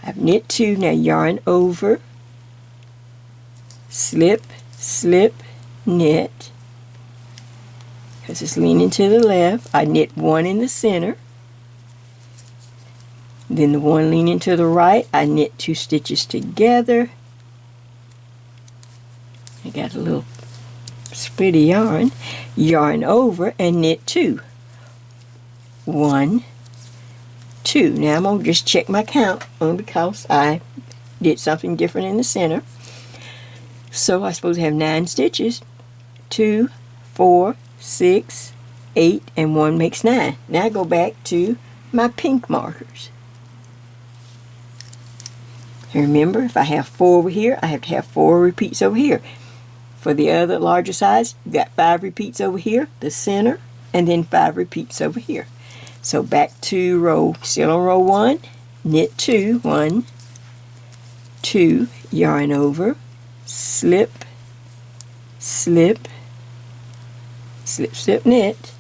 I've knit 2. Now yarn over, slip, slip, knit. Because it's leaning to the left. I knit 1 in the center. Then the one leaning to the right, I knit 2 stitches together. I got a little split of yarn. Yarn over and knit 2. 1, 2. Now I'm going to just check my count only because I did something different in the center. So I'm supposed to have 9 stitches. 2, 4, 6, 8, and 1 makes 9. Now I go back to my pink markers. And remember, if I have 4 over here, I have to have 4 repeats over here. For the other larger size, you've got 5 repeats over here, the center, and then 5 repeats over here. So back to row, still on row 1, knit 2, 1, 2, yarn over, slip, slip, slip, slip, knit,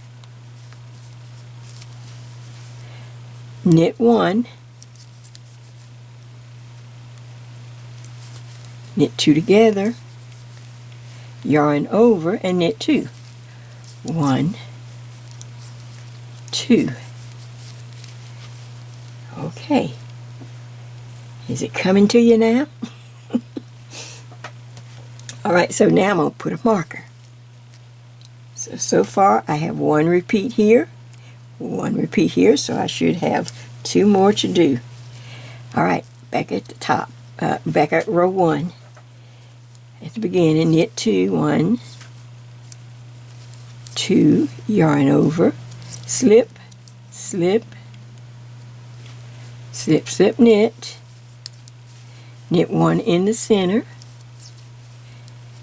knit 1, knit 2 together, yarn over and knit 2. 1, 2. Okay. Is it coming to you now? Alright, so now I'm going to put a marker. So far I have 1 repeat here, 1 repeat here, so I should have 2 more to do. Alright, back at the top, back at row 1. At the beginning, knit 2, 1, 2, yarn over, slip, slip, slip, slip, knit, knit 1 in the center,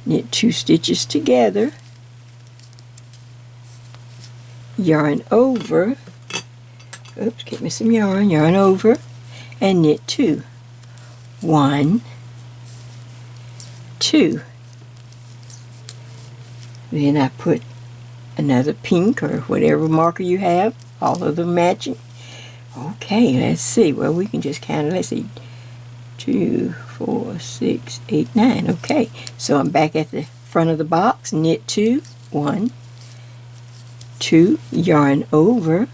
knit 2 stitches together, yarn over, oops, get me some yarn, yarn over, and knit 2. 1, 2. Then I put another pink or whatever marker you have, all of them matching. Okay, let's see. Well, we can just count it. Let's see. 2, 4, 6, 8, 9. Okay, so I'm back at the front of the box. Knit 2, 1, 2, yarn over,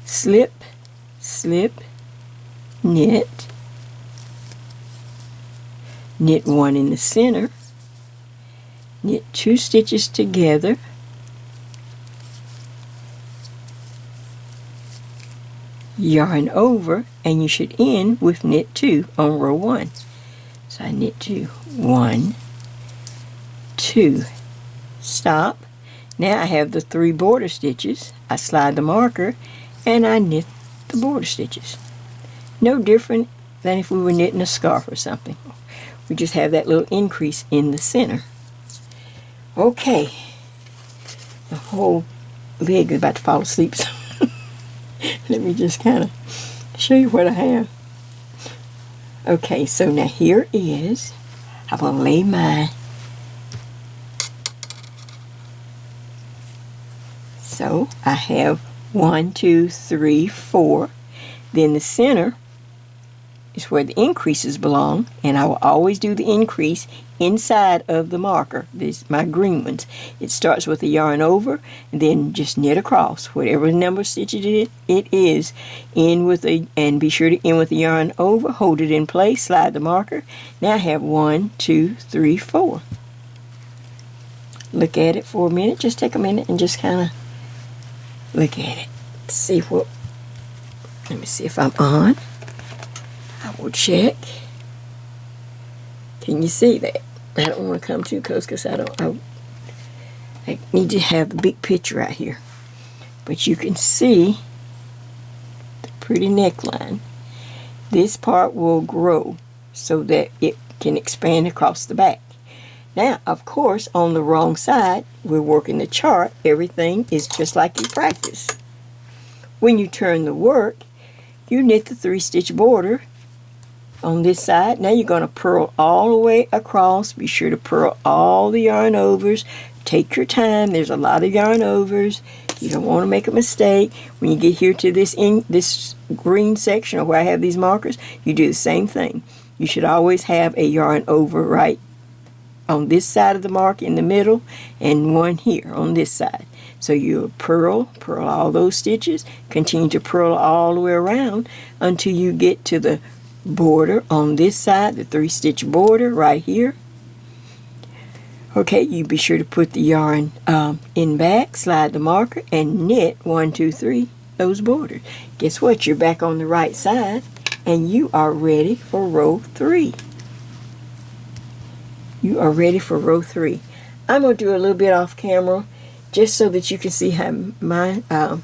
slip, slip, knit, knit 1 in the center, knit 2 stitches together, yarn over, and you should end with knit 2 on row 1. So I knit 2, 1, 2, stop. Now I have the 3 border stitches. I slide the marker and I knit the border stitches. No different than if we were knitting a scarf or something. We just have that little increase in the center. Okay, the whole leg is about to fall asleep, so let me just kind of show you what I have. Okay, so now here is, I'm going to lay mine. So I have 1, 2, 3, 4. Then the center is where the increases belong, and I will always do the increase inside of the marker. These my green ones. It starts with a yarn over, and then just knit across whatever number of stitches it is. End with a, and be sure to end with the yarn over. Hold it in place. Slide the marker. Now I have 1, 2, 3, 4. Look at it for a minute. Just take a minute and just kind of look at it. See what. Let me see if I'm on. I will check. Can you see that? I don't want to come too close because I need to have the big picture right here. But you can see the pretty neckline. This part will grow so that it can expand across the back. Now, of course, on the wrong side, we're working the chart. Everything is just like you practice. When you turn the work, you knit the 3-stitch border on this side. Now you're going to purl all the way across. Be sure to purl all the yarn overs. Take your time. There's a lot of yarn overs. You don't want to make a mistake. When you get here to this green section, or where I have these markers, you do the same thing. You should always have a yarn over right on this side of the mark in the middle, and one here on this side. So you purl all those stitches, continue to purl all the way around until you get to the border on this side, the 3-stitch border right here. Okay, you be sure to put the yarn in back, slide the marker, and knit 1, 2, 3 those borders. Guess what? You're back on the right side, and you are ready for row 3. You are ready for row 3. I'm going to do a little bit off camera just so that you can see how mine, well,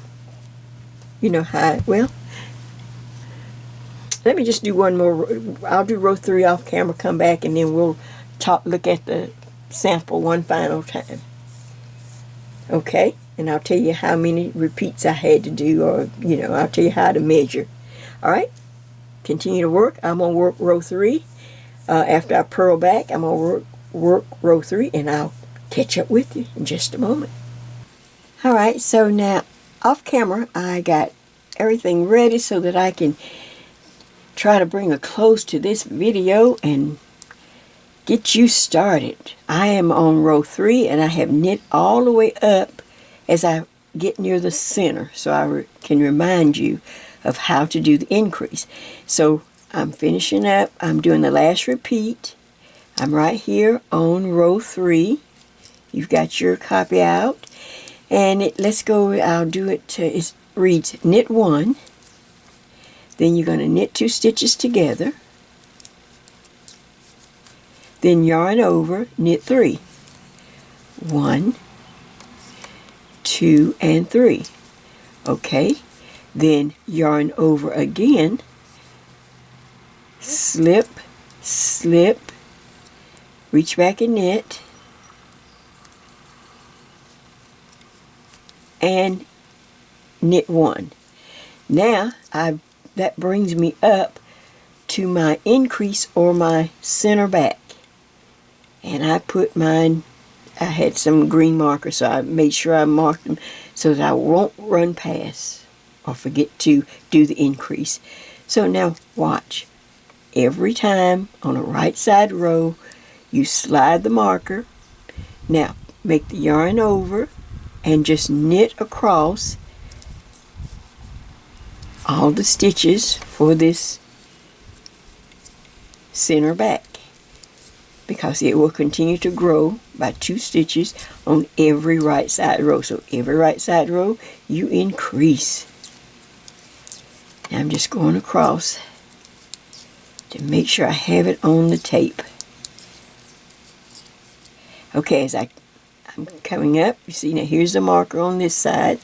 let me just do one more. I'll do row 3 off camera, come back, and then we'll look at the sample one final time. Okay? And I'll tell you how many repeats I had to do, or, I'll tell you how to measure. All right? Continue to work. I'm going to work row 3. After I purl back, I'm going to work row 3, and I'll catch up with you in just a moment. All right, so now off camera, I got everything ready so that I can try to bring a close to this video and get you started. I am on row 3, and I have knit all the way up as I get near the center, so I can remind you of how to do the increase. So I'm finishing up. I'm doing the last repeat. I'm right here on row 3. You've got your copy out. And let's go, I'll do it to, it reads knit 1. Then you're going to knit 2 stitches together. Then yarn over, knit 3. 1, 2, and 3. Okay. Then yarn over again. Slip, slip, reach back and knit, and knit 1. Now that brings me up to my increase or my center back, and I put mine, I had some green markers, so I made sure I marked them so that I won't run past or forget to do the increase. So now watch. Every time on a right side row, you slide the marker. Now make the yarn over and just knit across all the stitches for this center back. because it will continue to grow by 2 stitches on every right side row. So every right side row you increase. Now I'm just going across to make sure I have it on the tape. Okay, as I'm coming up, you see now here's the marker on this side.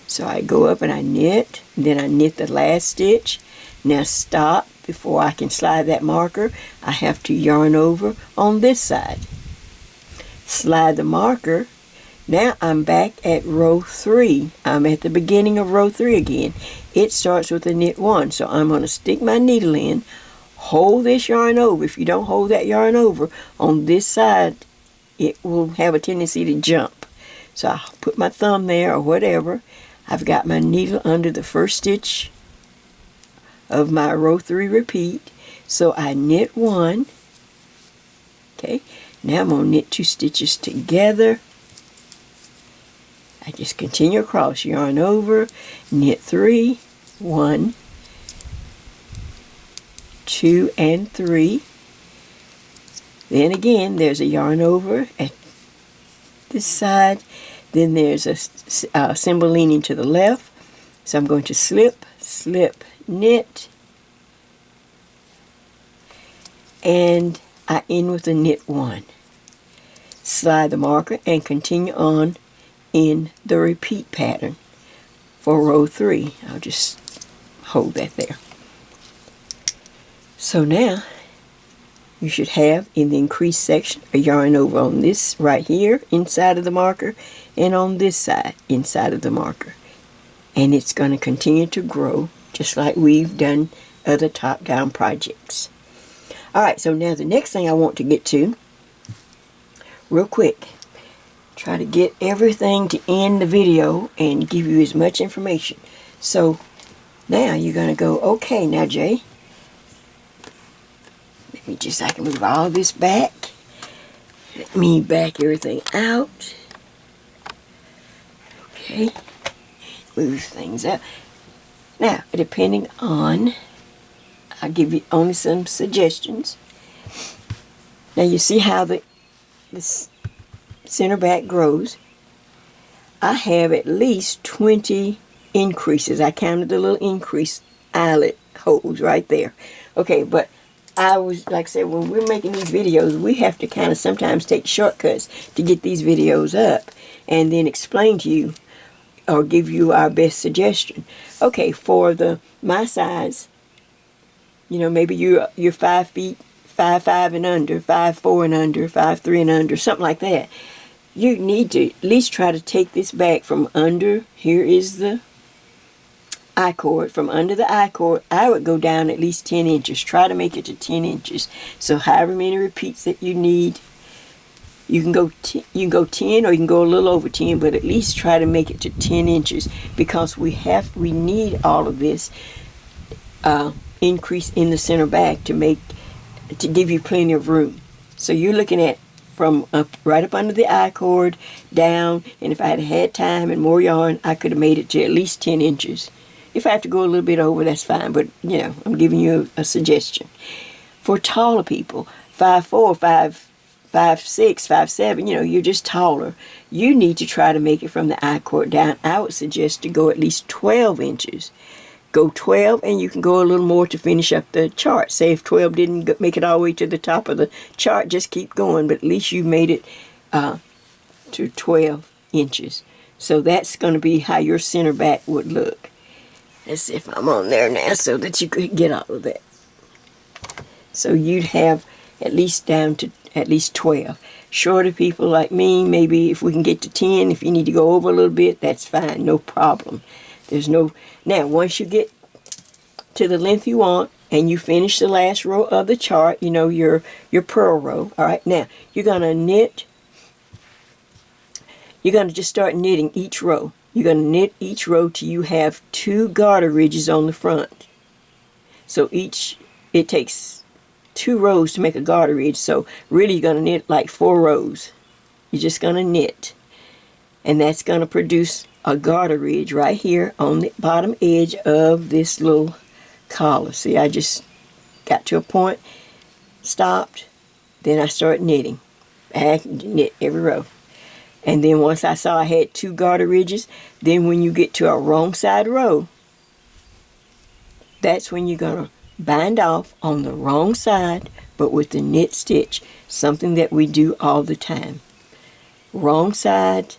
So I go up and I knit, and then I knit the last stitch. Now stop. Before I can slide that marker, I have to yarn over on this side. Slide the marker. Now I'm back at row 3. I'm at the beginning of row 3 again. It starts with a knit 1, so I'm going to stick my needle in, hold this yarn over. If you don't hold that yarn over on this side, it will have a tendency to jump. So I'll put my thumb there or whatever. I've got my needle under the first stitch of my row 3 repeat. So I knit 1. Okay, now I'm going to knit 2 stitches together. I just continue across, yarn over, knit 3, 1, 2, and 3. Then again, there's a yarn over at this side. Then there's a symbol leaning to the left. So I'm going to slip, slip, knit, and I end with a knit 1. Slide the marker and continue on in the repeat pattern for row 3. I'll just hold that there. So now you should have in the increased section a yarn over on this right here inside of the marker and on this side inside of the marker, and it's going to continue to grow just like we've done other top-down projects. Alright, so now the next thing I want to get to real quick, try to get everything to end the video and give you as much information. So now you're going to go, okay, now Jay, let me just, I can move all this back. Let me back everything out. Okay, move things up. Now, depending on, I'll give you only some suggestions. Now you see how the center back grows. I have at least 20 increases. I counted the little increase eyelet holes right there. Okay, but I was, like I said, when we're making these videos, we have to kind of sometimes take shortcuts to get these videos up and then explain to you or give you our best suggestion. Okay, for my size, you know, maybe you're 5 feet, 5'5" and under, 5'4" and under, 5'3" and under, something like that. You need to at least try to take this back from under. Here is the I-cord. From under the I-cord, I would go down at least 10 inches. Try to make it to 10 inches. So however many repeats that you need, you can go 10 or you can go a little over 10, but at least try to make it to 10 inches because we need all of this increase in the center back to give you plenty of room. So you're looking at from right up under the I-cord down, and if I had time and more yarn, I could have made it to at least 10 inches. If I have to go a little bit over, that's fine, but you know, I'm giving you a suggestion. For taller people, 5'4", 5'6", 5'7", you know, you're just taller. You need to try to make it from the I-cord down. I would suggest to go at least 12 inches. Go 12, and you can go a little more to finish up the chart. Say if 12 didn't make it all the way to the top of the chart, just keep going, but at least you made it to 12 inches. So that's going to be how your center back would look. Let's see if I'm on there now so that you could get all of that. So you'd have at least down to at least 12. Shorter people like me, maybe if we can get to 10, if you need to go over a little bit, that's fine, no problem. There's no, now once you get to the length you want and you finish the last row of the chart, you know, your purl row, all right, now you're going to knit, you're going to just start knitting each row. You're going to knit each row till you have 2 garter ridges on the front. So it takes 2 rows to make a garter ridge, so really you're going to knit like 4 rows. You're just going to knit, and that's going to produce a garter ridge right here on the bottom edge of this little collar. See, I just got to a point, stopped, Then I start knitting. I knit every row. And then once I saw I had 2 garter ridges, then when you get to a wrong side row, that's when you're going to bind off on the wrong side, but with the knit stitch, something that we do all the time. Wrong side,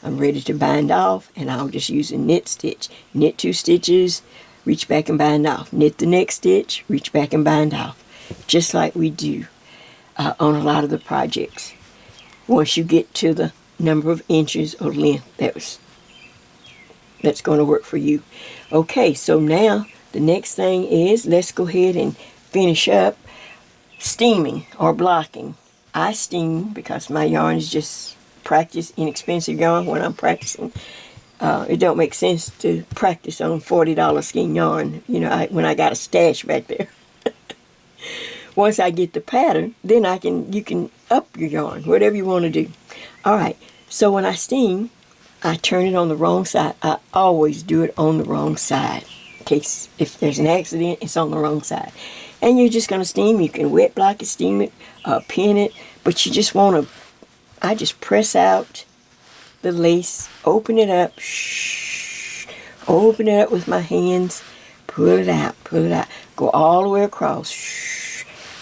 I'm ready to bind off, and I'll just use a knit stitch. Knit 2 stitches, reach back and bind off. Knit the next stitch, reach back and bind off. Just like we do on a lot of the projects. Once you get to the number of inches or length, that's going to work for you. Okay, so now the next thing is, let's go ahead and finish up steaming or blocking. I steam because my yarn is just practice inexpensive yarn when I'm practicing. It don't make sense to practice on $40 skein yarn, you know, when I got a stash back there. Once I get the pattern, then you can up your yarn, whatever you want to do. Alright, so when I steam, I turn it on the wrong side. I always do it on the wrong side. In case if there's an accident, it's on the wrong side. And you're just going to steam. You can wet block it, steam it, pin it, but you just want to, I just press out the lace, open it up, open it up with my hands, pull it out, go all the way across,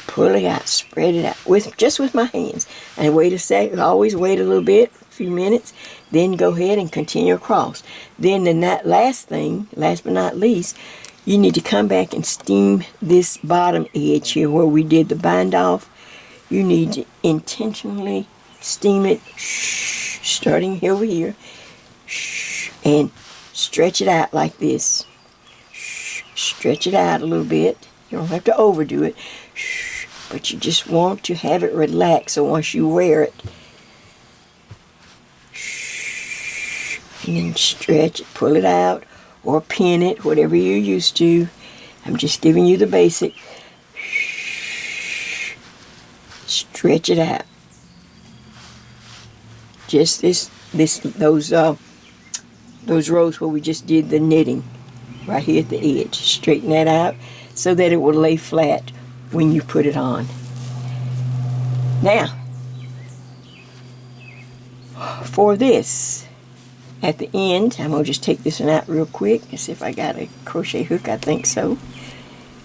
pull it out, spread it out, just with my hands, and wait a second, always wait a little bit, a few minutes, then go ahead and continue across. Then that last thing, last but not least, you need to come back and steam this bottom edge here where we did the bind off. You need to intentionally steam it, starting over here, and stretch it out like this. Stretch it out a little bit. You don't have to overdo it, but you just want to have it relax so once you wear it, and then stretch it, pull it out, or pin it, whatever you're used to. I'm just giving you the basic. Stretch it out. Just those rows where we just did the knitting, right here at the edge. Straighten that out so that it will lay flat when you put it on. Now, for this, at the end, I'm going to just take this one out real quick and see if I got a crochet hook. I think so.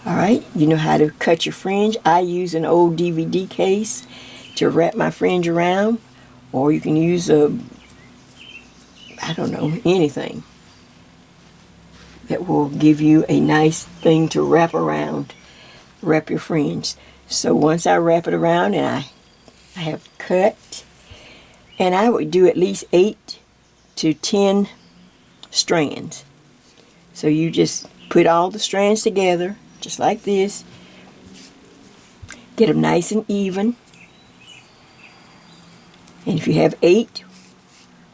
Alright, you know how to cut your fringe. I use an old DVD case to wrap my fringe around, or you can use I don't know, anything that will give you a nice thing to wrap around, wrap your fringe. So once I wrap it around and I have cut, and I would do at least 8 to 10 strands. So you just put all the strands together, just like this. Get them nice and even. And if you have 8,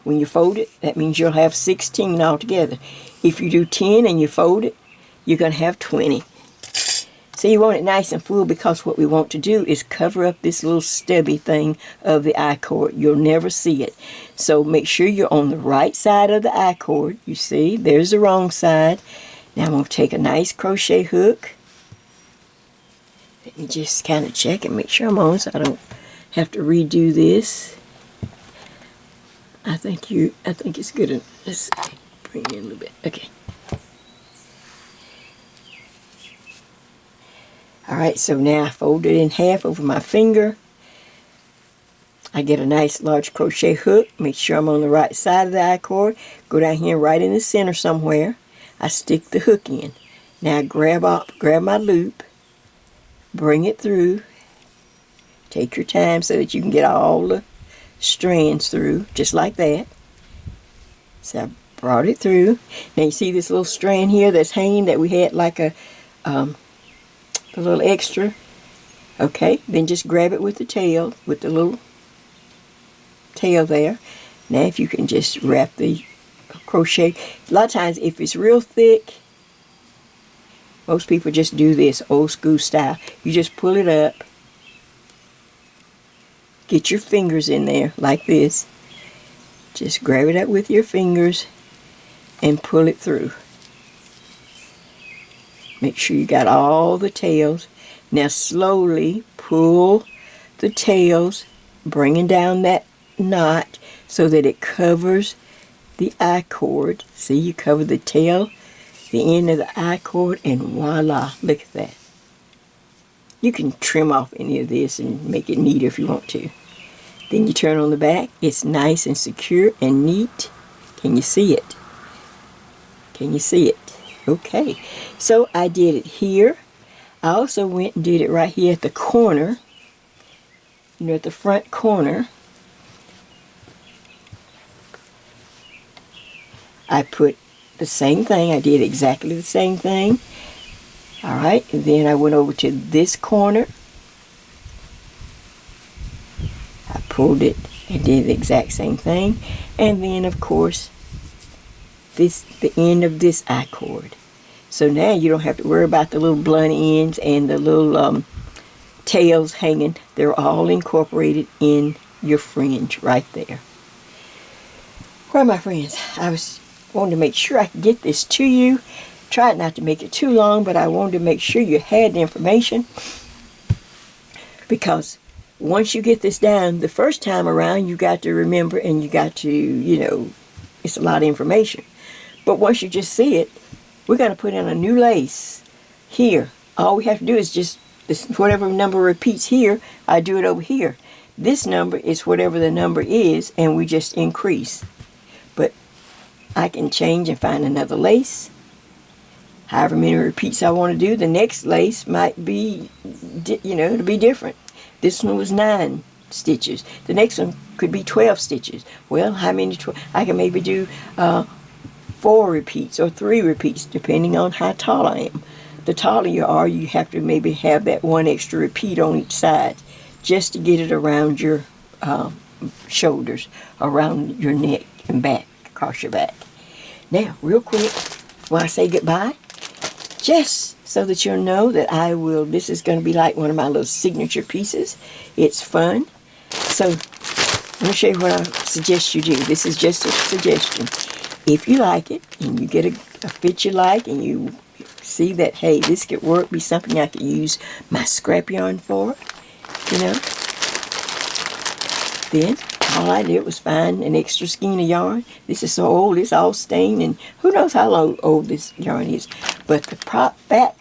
when you fold it, that means you'll have 16 altogether. If you do 10 and you fold it, you're going to have 20. So you want it nice and full, because what we want to do is cover up this little stubby thing of the I-cord. You'll never see it. So make sure you're on the right side of the I-cord. You see, there's the wrong side. Now I'm going to take a nice crochet hook. Let me just kind of check and make sure I'm on so I don't have to redo this. I think it's good. Let's bring it in a little bit. Okay. Alright, so now I fold it in half over my finger. I get a nice large crochet hook. Make sure I'm on the right side of the I-cord. Go down here right in the center somewhere. I stick the hook in. Now I grab my loop. Bring it through. Take your time so that you can get all the strands through, just like that. So I brought it through. Now you see this little strand here that's hanging that we had like a little extra. Okay, then just grab it with the tail, with the little tail there. Now if you can just wrap the crochet. A lot of times if it's real thick, most people just do this old school style. You just pull it up, get your fingers in there like this. Just grab it up with your fingers and pull it through. Make sure you got all the tails. Now slowly pull the tails, bringing down that knot so that it covers the I-cord. See, you cover the tail, the end of the I-cord, and voila, look at that. You can trim off any of this and make it neater if you want to. Then you turn on the back. It's nice and secure and neat. Can you see it? Can you see it? Okay, so I did it here. I also went and did it right here at the corner, you know, at the front corner. I put the same thing. I did exactly the same thing. All right, and then I went over to this corner. I pulled it and did the exact same thing. And then, of course, the end of this I-cord. So now you don't have to worry about the little blunt ends and the little tails hanging. They're all incorporated in your fringe right there. Well, my friends, I was wanting to make sure I could get this to you. Tried not to make it too long, but I wanted to make sure you had the information, because once you get this down, the first time around, you got to remember and you got to, you know, it's a lot of information. But once you just see it, we're going to put in a new lace here. All we have to do is just, whatever number repeats here, I do it over here. This number is whatever the number is, and we just increase. But I can change and find another lace. However many repeats I want to do, the next lace might be, you know, it'll be different. This one was 9 stitches. The next one could be 12 stitches. Well, how many? I can maybe do 4 repeats or 3 repeats, depending on how tall I am. The taller you are, you have to maybe have that 1 extra repeat on each side, just to get it around your shoulders, around your neck and back, across your back. Now, real quick, when I say goodbye, just so that you'll know that this is going to be like one of my little signature pieces. It's fun. So, let me show you what I suggest you do. This is just a suggestion. If you like it, and you get a fit you like, and you see that, hey, this could work, be something I could use my scrap yarn for, you know, then all I did was find an extra skein of yarn. This is so old, it's all stained, and who knows how old this yarn is. But the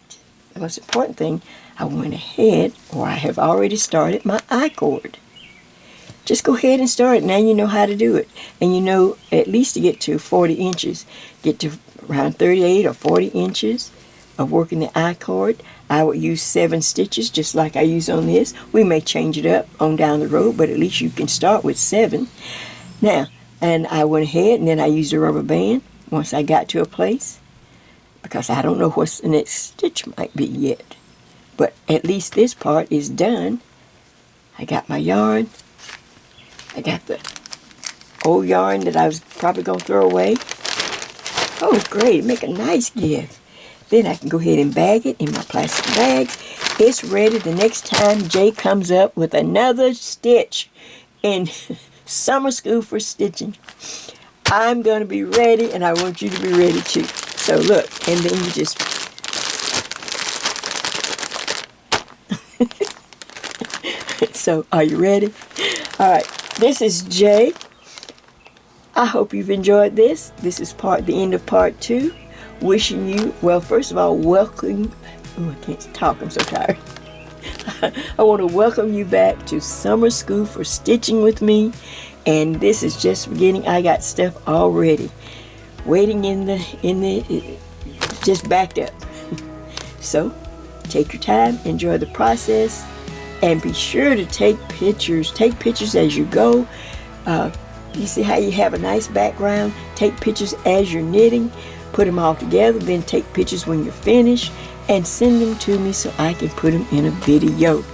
most important thing, I went ahead, or I have already started my I-cord. Just go ahead and start it. Now you know how to do it. And you know at least to get to 40 inches, get to around 38 or 40 inches of working the I-cord. I would use 7 stitches just like I use on this. We may change it up on down the road, but at least you can start with 7. Now, and I went ahead and then I used a rubber band once I got to a place, because I don't know what the next stitch might be yet. But at least this part is done. I got my yarn. I got the old yarn that I was probably going to throw away. Oh, great. Make a nice gift. Then I can go ahead and bag it in my plastic bags. It's ready the next time Jay comes up with another stitch in summer school for stitching. I'm going to be ready, and I want you to be ready too. So look, and then you just... So, are you ready? All right, this is Jay. I hope you've enjoyed this. This is the end of part 2. Wishing you, well, first of all, welcome. Oh, I can't talk, I'm so tired. I want to welcome you back to summer school for stitching with me. And this is just beginning. I got stuff already waiting in the just backed up. So take your time, enjoy the process, and be sure to take pictures. Take pictures as you go. You see how you have a nice background? Take pictures as you're knitting. Put them all together, then take pictures when you're finished and send them to me so I can put them in a video.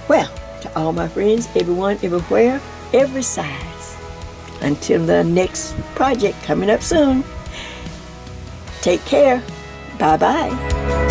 Well, to all my friends, everyone, everywhere, every size, until the next project coming up soon, take care. Bye-bye.